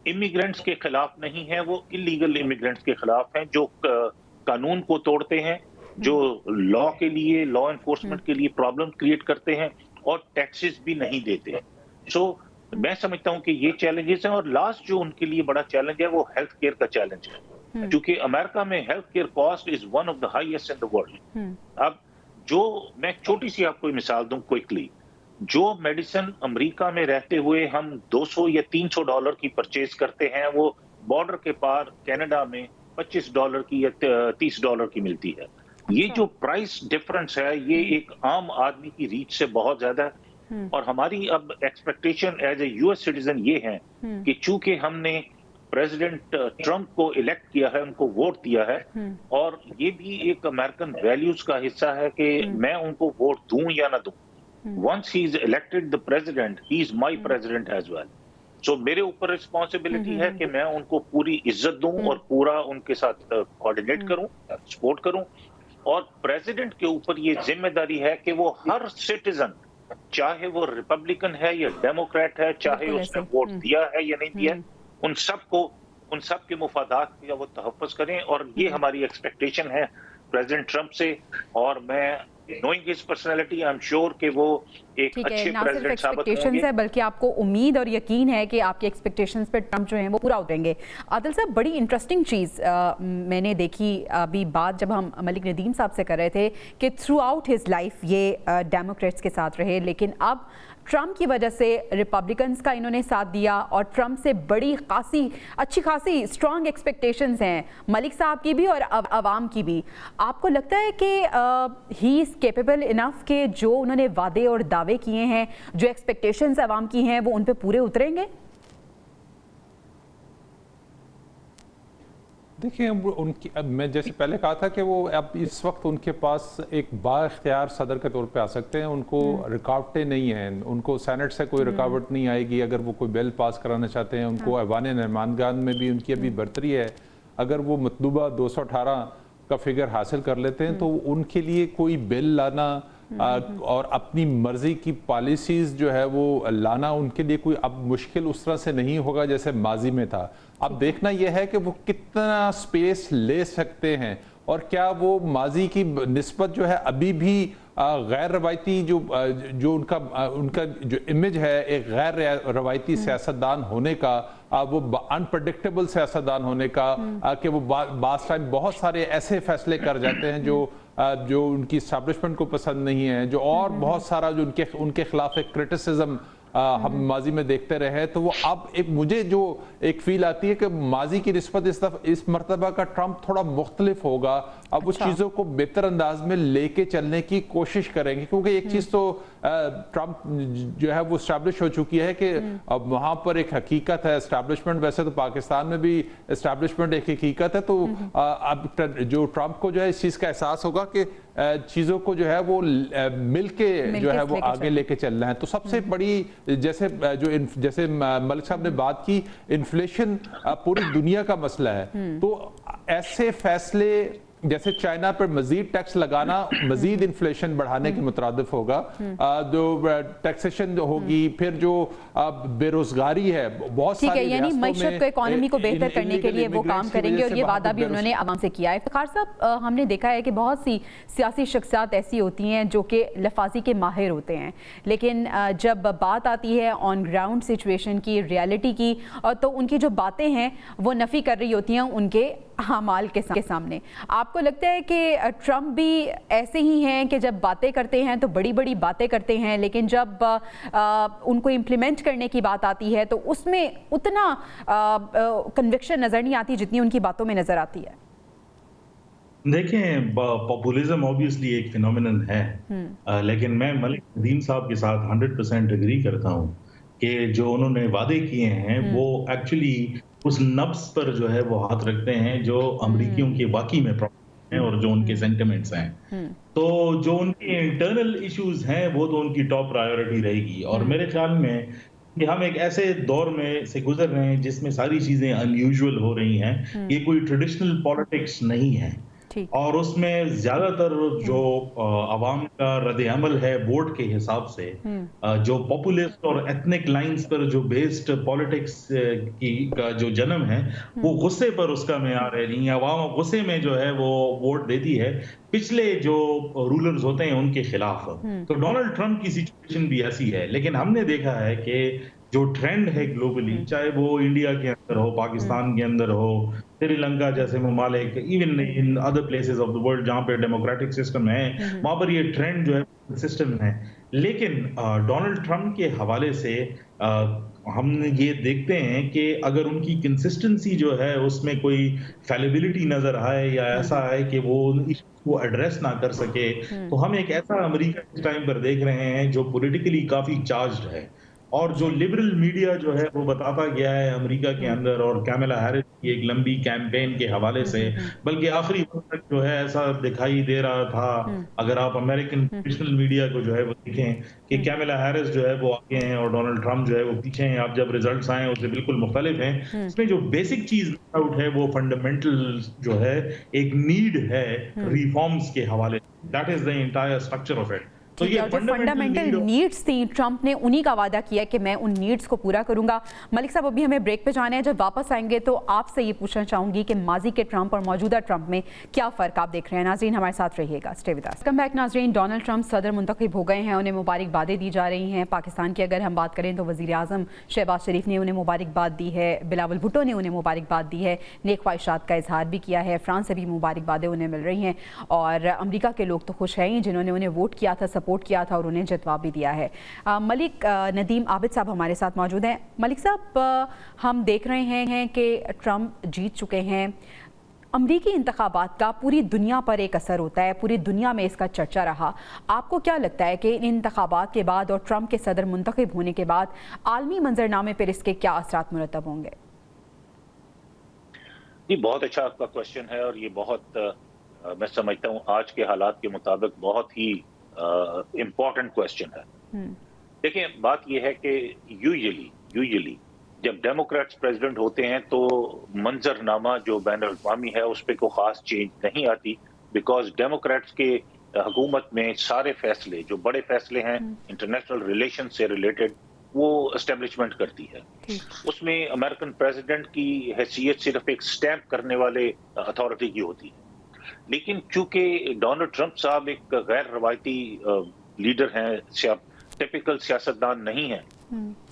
Speaker 5: इमिग्रेंट्स के खिलाफ नहीं है, वो इलीगल इमिग्रेंट्स के खिलाफ हैं जो कानून को तोड़ते हैं, जो लॉ के लिए, लॉ एनफोर्समेंट के लिए प्रॉब्लम क्रिएट करते हैं और टैक्सेस भी नहीं देते। सो मैं समझता हूं कि ये चैलेंजेस हैं। और लास्ट जो उनके लिए बड़ा चैलेंज है वो हेल्थ केयर का चैलेंज है, क्योंकि अमेरिका में health care cost is one of the highest in the world. अब जो मैं छोटी सी आपको मिसाल दूं क्विकली, जो मेडिसिन अमेरिका में रहते हुए हम 200 या 300 डॉलर की परचेज करते हैं, वो बॉर्डर के पार कनाडा में 25 डॉलर की या 30 डॉलर की मिलती है। ये जो प्राइस डिफरेंस है ये एक आम आदमी की रीच से बहुत ज्यादा है। और हमारी अब expectation as a US citizen ये है कि चूंकि हमने प्रेसिडेंट ट्रंप को इलेक्ट किया है, उनको वोट दिया है, और ये भी एक अमेरिकन वैल्यूज का हिस्सा है कि मैं उनको वोट दूं या ना दूं, once he is elected the president, he is my president as well. सो मेरे ऊपर रिस्पॉन्सिबिलिटी है कि मैं उनको पूरी इज्जत दूं और पूरा उनके साथ कोऑर्डिनेट करूं, सपोर्ट करूं। और प्रेसिडेंट के ऊपर ये जिम्मेदारी है कि वो हर सिटीजन, चाहे वो रिपब्लिकन है या डेमोक्रेट है, चाहे उसने वोट दिया है या नहीं दिया, उन सब के मुफादात का वो तहफ़्फ़ुज़ करें। और ये हमारी एक्सपेक्टेशन है प्रेसिडेंट ट्रंप से। और मैं knowing his personality, I am sure कि वो एक अच्छे प्रेसिडेंट साबित होंगे।
Speaker 1: है, बल्कि आपको उम्मीद और यकीन है कि आपके एक्सपेक्टेशंस पे ट्रंप जो हैं वो पूरा उतरेंगे। आदिल साहब, बड़ी इंटरेस्टिंग चीज़ मैंने देखी अभी बात जब हम मलिक नदीम साहब से कर रहे थे कि थ्रू आउट हिज लाइफ ये डेमोक्रेट्स के साथ रहे, लेकिन अब ट्रंप की वजह से रिपब्लिकन्स का इन्होंने साथ दिया और ट्रंप से बड़ी अच्छी खासी स्ट्रॉन्ग एक्सपेक्टेशंस हैं मलिक साहब की भी और अवाम की भी। आपको लगता है कि ही इज़ कैपेबल इनफ के जो उन्होंने वादे और दावे किए हैं, जो एक्सपेक्टेशंस अवाम की हैं, वो उन पे पूरे उतरेंगे?
Speaker 2: देखिए उनकी, मैं जैसे पहले कहा था कि वो अब इस वक्त उनके पास एक बाइख्तियार सदर के तौर पे आ सकते हैं, उनको रुकावटें नहीं हैं, उनको सेनेट से कोई रुकावट नहीं आएगी अगर वो कोई बिल पास कराना चाहते हैं। उनको ऐवान नुमाइंदगान में भी उनकी अभी बर्तरी है, अगर वो मतलूबा 218 का फिगर हासिल कर लेते हैं तो उनके लिए कोई बिल लाना और अपनी मर्जी की पॉलिसीज जो है वो लाना उनके लिए कोई अब मुश्किल उस तरह से नहीं होगा जैसे माजी में था। अब देखना यह है कि वो कितना स्पेस ले सकते हैं और क्या वो माजी की निस्बत जो है अभी भी गैर रवायती जो उनका जो इमेज है एक गैर रवायती सियासतदान होने का, वो अनप्रडिक्टेबल सियासतदान होने का, कि वो बास टाइम बहुत सारे ऐसे फैसले कर जाते हैं जो उनकी एस्टैब्लिशमेंट को पसंद नहीं है, जो और बहुत सारा जो उनके खिलाफ एक क्रिटिसिज्म हम माजी में देखते रहे। तो वो अब एक मुझे जो एक फील आती है कि माजी की निस्बत इस मरतबा का ट्रंप थोड़ा मुख्तलिफ होगा। अब उस चीज़ों को बेहतर अंदाज में लेके चलने की कोशिश करेंगे, क्योंकि एक चीज़ तो ट्रंप जो है वो एस्टैब्लिश हो चुकी है कि अब वहाँ पर एक हकीकत है, एस्टैब्लिशमेंट, वैसे तो पाकिस्तान में भी एस्टैब्लिशमेंट एक हकीकत है। तो अब जो ट्रंप को जो है इस चीज़ का एहसास होगा कि चीज़ों को जो है वो मिलके जो है वो आगे लेके चलना है। तो सबसे बड़ी जैसे मलिक साहब ने बात की, इन्फ्लेशन पूरी दुनिया का मसला है, तो ऐसे फैसले जैसे चाइना पर मजीद टैक्स लगाना मजीद इन्फ्लेशन बढ़ाने के मुतरादिफ होगा। जो टैक्सेशन जो होगी, फिर जो बेरोजगारी है बहुत सारी,
Speaker 1: यानी मईशत को, इकोनॉमी को बेहतर करने के लिए वो काम करेंगे और ये वादा भी उन्होंने आवाम से किया है। इफ्तिखार साहब, हमने देखा है कि बहुत सी सियासी शख्सियात ऐसी होती हैं जो कि लफाजी के माहिर होते हैं, लेकिन जब बात आती है ऑन ग्राउंड सिचुएशन की, रियलिटी की, तो उनकी जो बातें हैं वो नफ़ी कर रही होती हैं उनके अमाल के सामने। आपको लगता है कि ट्रंप भी ऐसे ही हैं कि जब बातें करते हैं तो बड़ी बड़ी बातें करते हैं, लेकिन जब उनको इम्प्लीमेंट करने की बात आती है तो उसमें उतना कन्विक्शन नज़र नहीं आती जितनी उनकी बातों में नज़र आती है?
Speaker 3: देखें, पॉपुलिज्म ऑब्वियसली एक फिनोमिनन है, लेकिन मैं मलिक नदीम साहब के साथ 100% एग्री करता हूं कि जो उन्होंने वादे किए हैं वो एक्चुअली उस नब्स पर जो है वो हाथ रखते हैं जो अमरीकियों के वाकई में प्रॉब्लम है और जो उनके सेंटिमेंट्स हैं। तो जो उनके इंटरनल इश्यूज हैं वो तो उनकी टॉप प्रायोरिटी रहेगी। और मेरे ख्याल में कि हम एक ऐसे दौर में से गुजर रहे हैं जिसमें सारी चीजें अनयूजुअल हो रही हैं। ये कोई ट्रेडिशनल पॉलिटिक्स नहीं है और उसमें ज्यादातर जो अवाम का रद्द-ए-अमल है वोट के हिसाब से, जो पॉपुलिस्ट और एथनिक लाइंस पर जो बेस्ड पॉलिटिक्स का जो जन्म है वो गुस्से पर उसका मेयार है। नहीं, अवाम गुस्से में जो है वो वोट देती है पिछले जो रूलर्स होते हैं उनके खिलाफ। तो डोनाल्ड ट्रंप की सिचुएशन भी ऐसी है, लेकिन हमने देखा है कि जो ट्रेंड है ग्लोबली, चाहे वो इंडिया के अंदर हो, पाकिस्तान के अंदर हो, श्रीलंका जैसे ममालिक, even in other places of the world जहां पे डेमोक्रेटिक सिस्टम है, वहां पर ये ट्रेंड जो है सिस्टम है। लेकिन डोनाल्ड ट्रंप के हवाले से हम ये देखते हैं कि अगर उनकी कंसिस्टेंसी जो है उसमें कोई फैलिबिलिटी नजर आए या ऐसा है कि वो को एड्रेस ना कर सके, तो हम एक ऐसा अमेरिका इस टाइम पर देख रहे हैं जो पॉलिटिकली काफी चार्ज्ड है। और जो लिबरल मीडिया जो है वो बताता गया है अमेरिका के अंदर और कैमला हैरिस की एक लंबी कैंपेन के हवाले से, बल्कि आखिरी वक्त तक जो है ऐसा दिखाई दे रहा था, अगर आप अमेरिकन ट्रेडिशनल मीडिया को जो है वो देखें कि कैमला हैरिस जो है वो आगे हैं और डोनाल्ड ट्रंप जो है वो पीछे हैं। अब जब रिजल्ट्स आए उससे बिल्कुल मुख्तलिफ हैं। इसमें जो बेसिक चीज आउट है वो फंडामेंटल जो है एक नीड है रिफॉर्म्स के हवाले, that is the entire structure of it.
Speaker 1: तो ये जो फंडामेंटल नीड्स थी, ट्रंप ने उन्हीं का वादा किया कि मैं उन नीड्स को पूरा करूंगा। मलिक साहब, अभी हमें ब्रेक पे जाना है, जब वापस आएंगे तो आपसे ये पूछना चाहूंगी कि माजी के ट्रंप और मौजूदा ट्रंप में क्या फ़र्क आप देख रहे हैं। नाज़रीन, हमारे साथ रहिएगा, stay with us. Come back नाज़रीन, डोनाल्ड ट्रंप सदर मुंतखब हो गए हैं, उन्हें मुबारकबादें दी जा रही हैं। पाकिस्तान की अगर हम बात करें तो वज़ीर आज़म शहबाज शरीफ ने उन्हें मुबारकबाद दी है, बिलावल भुट्टो ने उन्हें मुबारकबाद दी है, नेक ख्वाहिशात का इजहार भी किया है, फ्रांस से भी मुबारकबादें उन्हें मिल रही हैं और अमेरिका के लोग तो खुश हैं जिन्होंने उन्हें वोट किया था, सपोर्ट किया था और उन्हें जवाब भी दिया है। मलिक नदीम आबिद साहब हमारे साथ मौजूद हैं। मलिक साहब, हम देख रहे हैं कि ट्रंप जीत चुके हैं। अमरीकी इंतखाबात का पूरी दुनिया पर एक असर होता है, पूरी दुनिया में इसका चर्चा रहा। आपको क्या लगता है कि इन इंतखाबात के बाद और ट्रंप के सदर मुंतखब होने के बाद आलमी मंजरनामे पर इसके क्या असरात मुरतब होंगे?
Speaker 5: जी, बहुत अच्छा आपका क्वेश्चन है और ये बहुत मैं समझता हूँ आज के हालात के मुताबिक बहुत ही इम्पोर्टेंट क्वेश्चन है। देखिए, बात ये है कि यूजुअली जब डेमोक्रेट्स प्रेसिडेंट होते हैं तो मंजरनामा जो बैन अल-अक़वामी है उस पे कोई खास चेंज नहीं आती, बिकॉज डेमोक्रेट्स के हुकूमत में सारे फैसले जो बड़े फैसले हैं इंटरनेशनल रिलेशन से रिलेटेड वो एस्टेब्लिशमेंट करती है। उसमें अमेरिकन प्रेसिडेंट की हैसियत सिर्फ एक स्टैंप करने वाले अथॉरिटी की होती है, लेकिन चूंकि डोनाल्ड ट्रंप साहब एक गैर रवायती लीडर हैं, टिपिकल सियासतदान नहीं है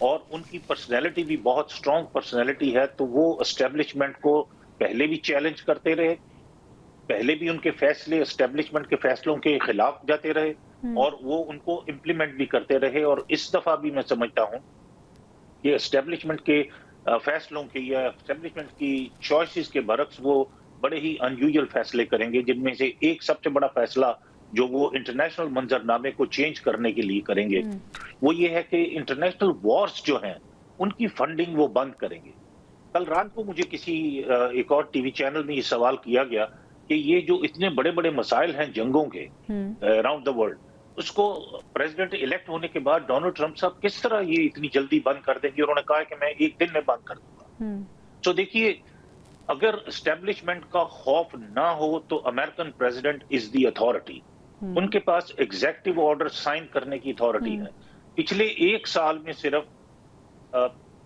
Speaker 5: और उनकी पर्सनैलिटी भी बहुत स्ट्रॉन्ग पर्सनैलिटी है, तो वो एस्टेब्लिशमेंट को पहले भी चैलेंज करते रहे, पहले भी उनके फैसले एस्टेब्लिशमेंट के फैसलों के खिलाफ जाते रहे और वो उनको इम्प्लीमेंट भी करते रहे। और इस दफा भी मैं समझता हूं कि एस्टेब्लिशमेंट के फैसलों के या एस्टेब्लिशमेंट की चॉइसेस के बरक्स वो बड़े ही अनयूजुअल फैसले करेंगे, जिनमें से एक सबसे बड़ा फैसला जो वो इंटरनेशनल मंजरनामे को चेंज करने के लिए करेंगे वो ये है कि इंटरनेशनल वॉर्स जो हैं उनकी फंडिंग वो बंद करेंगे। कल रात को मुझे किसी एक और टीवी चैनल में ये सवाल किया गया कि ये जो इतने बड़े बड़े मसाइल हैं जंगों के अराउंड द वर्ल्ड, उसको प्रेसिडेंट इलेक्ट होने के बाद डोनाल्ड ट्रंप साहब किस तरह ये इतनी जल्दी बंद कर देंगे। उन्होंने कहा कि मैं एक दिन में बंद कर दूंगा। तो देखिए, अगर एस्टेब्लिशमेंट का खौफ ना हो तो American president is the authority, उनके पास एग्जीक्यूटिव ऑर्डर साइन करने की अथॉरिटी है। पिछले एक साल में सिर्फ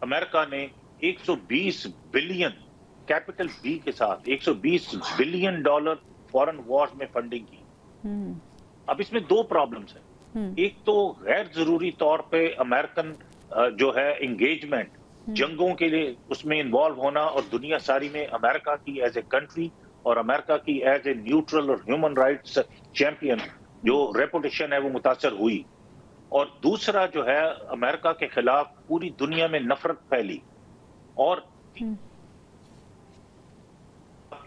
Speaker 5: अमेरिका ने 120 बिलियन कैपिटल बी के साथ 120 बिलियन डॉलर फॉरेन वॉर्स में फंडिंग की। अब इसमें दो प्रॉब्लम्स हैं। एक तो गैर जरूरी तौर पे अमेरिकन जो है एंगेजमेंट जंगों के लिए उसमें इन्वॉल्व होना और दुनिया सारी में अमेरिका की एज ए कंट्री और अमेरिका की एज ए न्यूट्रल और ह्यूमन राइट्स चैंपियन जो रेपुटेशन है वो मुतासर हुई। और दूसरा जो है अमेरिका के खिलाफ पूरी दुनिया में नफरत फैली। और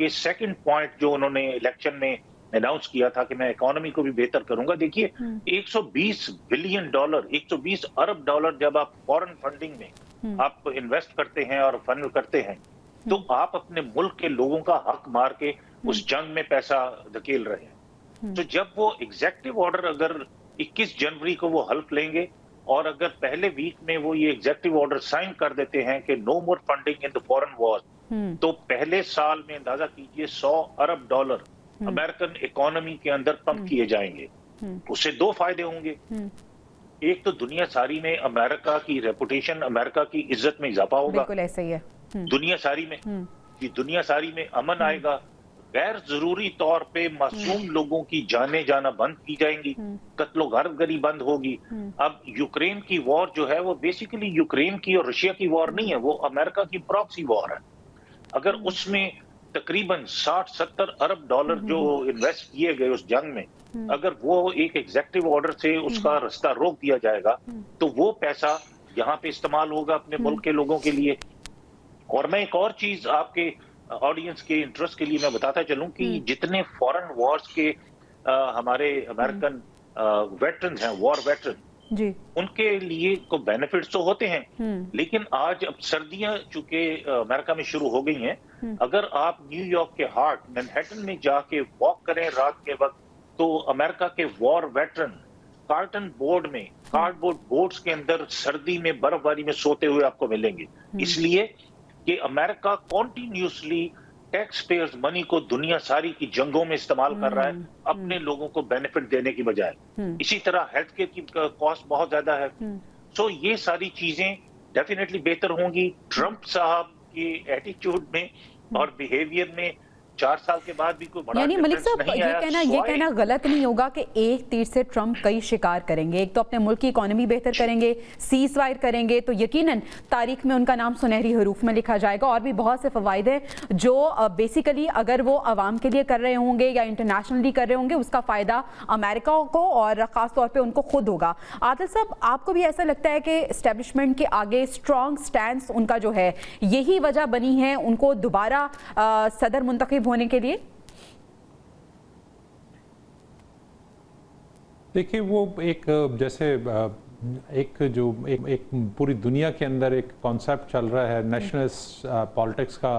Speaker 5: ये सेकंड पॉइंट जो उन्होंने इलेक्शन में अनाउंस किया था कि मैं इकोनॉमी को भी बेहतर करूंगा। देखिए, 120 बिलियन डॉलर 120 अरब डॉलर जब आप फॉरेन फंडिंग में आप इन्वेस्ट करते हैं और फंड करते हैं तो आप अपने मुल्क के लोगों का हक मार के उस जंग में पैसा धकेल रहे हैं। तो जब वो एग्जीक्यूटिव ऑर्डर अगर 21 जनवरी को वो हल्फ लेंगे और अगर पहले वीक में वो ये एग्जीक्यूटिव ऑर्डर साइन कर देते हैं कि no more funding in the foreign war, तो पहले साल में अंदाजा कीजिए 100 अरब डॉलर अमेरिकन इकोनॉमी के अंदर पंप किए जाएंगे। उससे दो फायदे होंगे। एक तो दुनिया सारी में अमेरिका की रेपुटेशन, अमेरिका की इज्जत में इजाफा होगा।
Speaker 1: बिल्कुल ऐसा ही है।
Speaker 5: दुनिया सारी में अमन आएगा। गैर जरूरी तौर पे मासूम लोगों की जाने जाना बंद की जाएंगी, कत्लो गारतगरी बंद होगी। अब यूक्रेन की वॉर जो है वो बेसिकली यूक्रेन की और रशिया की वॉर नहीं है, वो अमेरिका की प्रॉक्सी वॉर है। अगर उसमें तकरीबन 60-70 अरब डॉलर जो इन्वेस्ट किए गए उस जंग में, अगर वो एक एग्जीक्यूटिव ऑर्डर से उसका रास्ता रोक दिया जाएगा तो वो पैसा यहाँ पे इस्तेमाल होगा अपने मुल्क के लोगों के लिए। और मैं एक और चीज आपके ऑडियंस के इंटरेस्ट के लिए मैं बताता चलूं कि जितने फॉरेन वॉर्स के हमारे अमेरिकन वेटरन्स हैं, वॉर वेटरन,
Speaker 1: जी,
Speaker 5: उनके लिए को बेनिफिट्स तो होते हैं, लेकिन आज अब सर्दियां चूंकि अमेरिका में शुरू हो गई हैं, अगर आप न्यूयॉर्क के हार्ट मैनहट्टन में जाके वॉक करें रात के वक्त तो अमेरिका के वॉर वेटरन कार्डबोर्ड बोर्ड्स के अंदर सर्दी में बर्फबारी में सोते हुए आपको मिलेंगे। इसलिए कि America continuously tax payers money को दुनिया सारी की जंगों में इस्तेमाल कर रहा है अपने लोगों को बेनिफिट देने की बजाय। इसी तरह हेल्थ केयर की कॉस्ट बहुत ज्यादा है। सो ये सारी चीजें डेफिनेटली बेहतर होंगी। ट्रंप साहब के एटीट्यूड में और बिहेवियर में 4 साल के बाद भी कोई बड़ा
Speaker 1: यानी मलिक
Speaker 5: डिफरेंस
Speaker 1: साहब
Speaker 5: नहीं आया।
Speaker 1: ये कहना गलत नहीं होगा कि एक तीर से ट्रंप कई शिकार करेंगे। एक तो अपने मुल्क की इकोनॉमी बेहतर करेंगे, सीज फायर करेंगे तो यकीनन तारीख में उनका नाम सुनहरी हरूफ में लिखा जाएगा। और भी बहुत से फवायद हैं जो बेसिकली अगर वो आवाम के लिए कर रहे होंगे या इंटरनेशनली कर रहे होंगे उसका फ़ायदा अमेरिका को और ख़ास तौर पर उनको खुद होगा। आदिल साहब, आपको भी ऐसा लगता है कि एस्टेब्लिशमेंट के आगे स्ट्रॉन्ग स्टैंड उनका जो है यही वजह बनी है उनको दोबारा सदर मुंतखब होने के लिए?
Speaker 2: देखिए, वो एक जैसे एक पूरी दुनिया के अंदर एक कॉन्सेप्ट चल रहा है नेशनलिस्ट पॉलिटिक्स का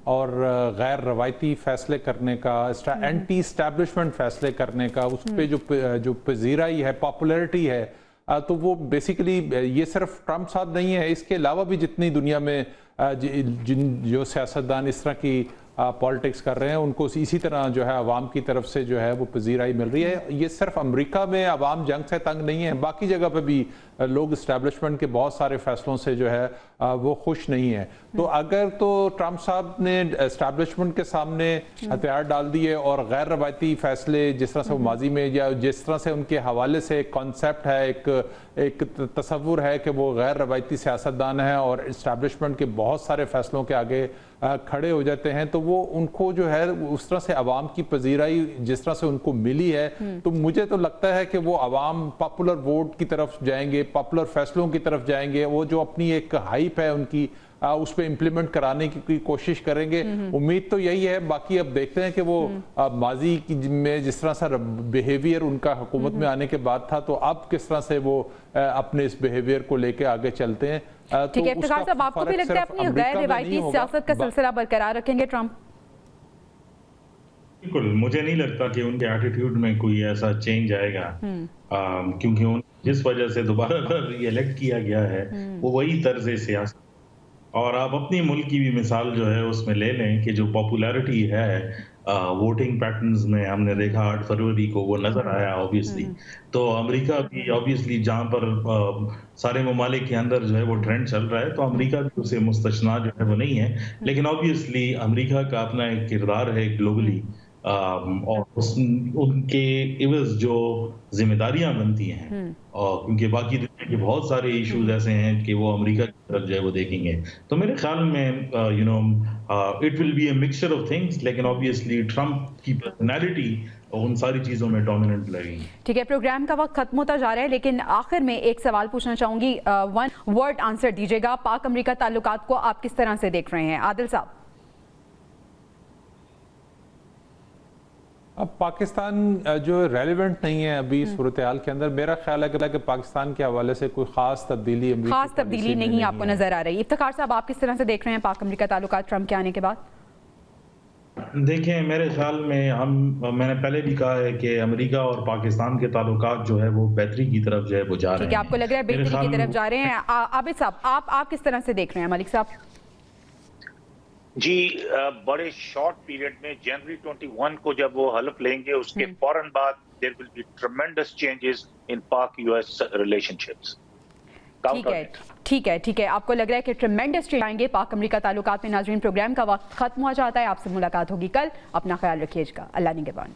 Speaker 2: और गैर रवायती फैसले करने का, एंटी इस्टेब्लिशमेंट फैसले करने का, उस पे जो पजीराई है, पॉपुलैरिटी है, तो वो बेसिकली ये सिर्फ ट्रम्प साहब नहीं है, इसके अलावा भी जितनी दुनिया में जो सियासतदान इस तरह की पॉलिटिक्स कर रहे हैं उनको इसी तरह जो है अवाम की तरफ से जो है वो पजीराई मिल रही है। ये सिर्फ अमेरिका में अवाम जंग से तंग नहीं है, बाकी जगह पे भी लोग इस्टेब्लिशमेंट के बहुत सारे फैसलों से जो है वो खुश नहीं है। तो अगर तो ट्रम्प साहब ने इस्टेब्लिशमेंट के सामने हथियार डाल दिए और गैर रवायती फैसले जिस तरह से वो माजी में या जिस तरह से उनके हवाले से एक कॉन्सेप्ट है, एक तस्वुर है कि वो गैर रवायती सियासतदान है और इस्टेब्लिशमेंट के बहुत सारे फैसलों के आगे खड़े हो जाते हैं, तो वो उनको जो है उस तरह से अवाम की पजीराई जिस तरह से उनको मिली है, तो मुझे तो लगता है कि वो अवाम पॉपुलर वोट की तरफ जाएंगे, पॉपुलर फैसलों की तरफ जाएंगे। वो जो अपनी एक हाइप है उनकी उस पर इम्प्लीमेंट कराने की कोशिश करेंगे। उम्मीद तो यही है। बाकी अब देखते हैं कि वो माजी में जिस तरह से बिहेवियर उनका हुकूमत में आने के बाद था, तो अब किस तरह से वो अपने इस बिहेवियर को लेके आगे चलते हैं।
Speaker 1: ठीक है इफ्तिखार साहब, आपको भी लगता है अपनी गैर रिवायती सियासत का सिलसिला बरकरार रखेंगे ट्रम्प?
Speaker 3: बिल्कुल, मुझे नहीं लगता कि उनके एटीट्यूड में कोई ऐसा चेंज आएगा, क्योंकि जिस वजह से दोबारा री इलेक्ट किया गया है वो वही तर्ज सियासत। और आप अपनी मुल्क की भी मिसाल जो है उसमें ले लें कि जो पॉपुलैरिटी है वोटिंग पैटर्न्स में हमने देखा 8 फरवरी को वो नजर आया ऑब्वियसली। तो अमेरिका भी ऑब्वियसली जहां पर सारे ममालिक के अंदर जो है वो ट्रेंड चल रहा है, तो अमेरिका भी उसे मुस्तशना जो है वो नहीं है, लेकिन ऑब्वियसली अमेरिका का अपना एक किरदार है ग्लोबली, और उनके इवज जो जिम्मेदारियां बनती हैं, और क्योंकि बाकी दुनिया के बहुत सारे इश्यूज ऐसे हैं कि वो अमेरिका की तरफ जो है वो देखेंगे। तो मेरे ख्याल में it will be a mixture of things, लेकिन ऑब्वियसली ट्रम्प की पर्सनैलिटी उन सारी चीजों में डोमिनेंट लगेगी।
Speaker 1: ठीक है, प्रोग्राम का वक्त खत्म होता जा रहा है, लेकिन आखिर में एक सवाल पूछना चाहूंगी, वन वर्ड आंसर दीजिएगा। पाक अमेरिका ताल्लुकात को आप किस तरह से देख रहे हैं? आदिल साहब।
Speaker 2: अब पाकिस्तान जो रेलेवेंट नहीं है अभी सूरत हाल के अंदर, मेरा ख्याल है कि पाकिस्तान के हवाले से कोई खास तब्दीली
Speaker 1: नहीं आपको नजर आ रही। इफ्तिखार साहब, आप किस तरह से देख रहे हैं पाक अमेरिका ताल्लुकात ट्रम्प के आने के बाद?
Speaker 3: देखें, मेरे ख्याल में मैंने पहले भी कहा है कि अमेरिका और पाकिस्तान के ताल्लुकात जो है वो बेहतरी की तरफ जो है वो जा रहे हैं।
Speaker 1: आपको लग रहा है बेहतरी की तरफ जा रहे हैं? आबिद साहब, आप किस तरह से देख रहे हैं? मलिक साहब
Speaker 5: जी, बड़े शॉर्ट पीरियड में जनवरी 21 को जब वो हल्फ लेंगे उसके फौरन बाद there will be tremendous changes in Pak US relationships.
Speaker 1: ठीक है, आपको लग रहा है कि ट्रेमेंडस चेंज आएंगे पाक अमेरिका ताल्लुकात में। नाज़रीन, प्रोग्राम का वक्त खत्म हो जाता है, आपसे मुलाकात होगी कल। अपना ख्याल रखिएगा। अल्लाह निगहबान।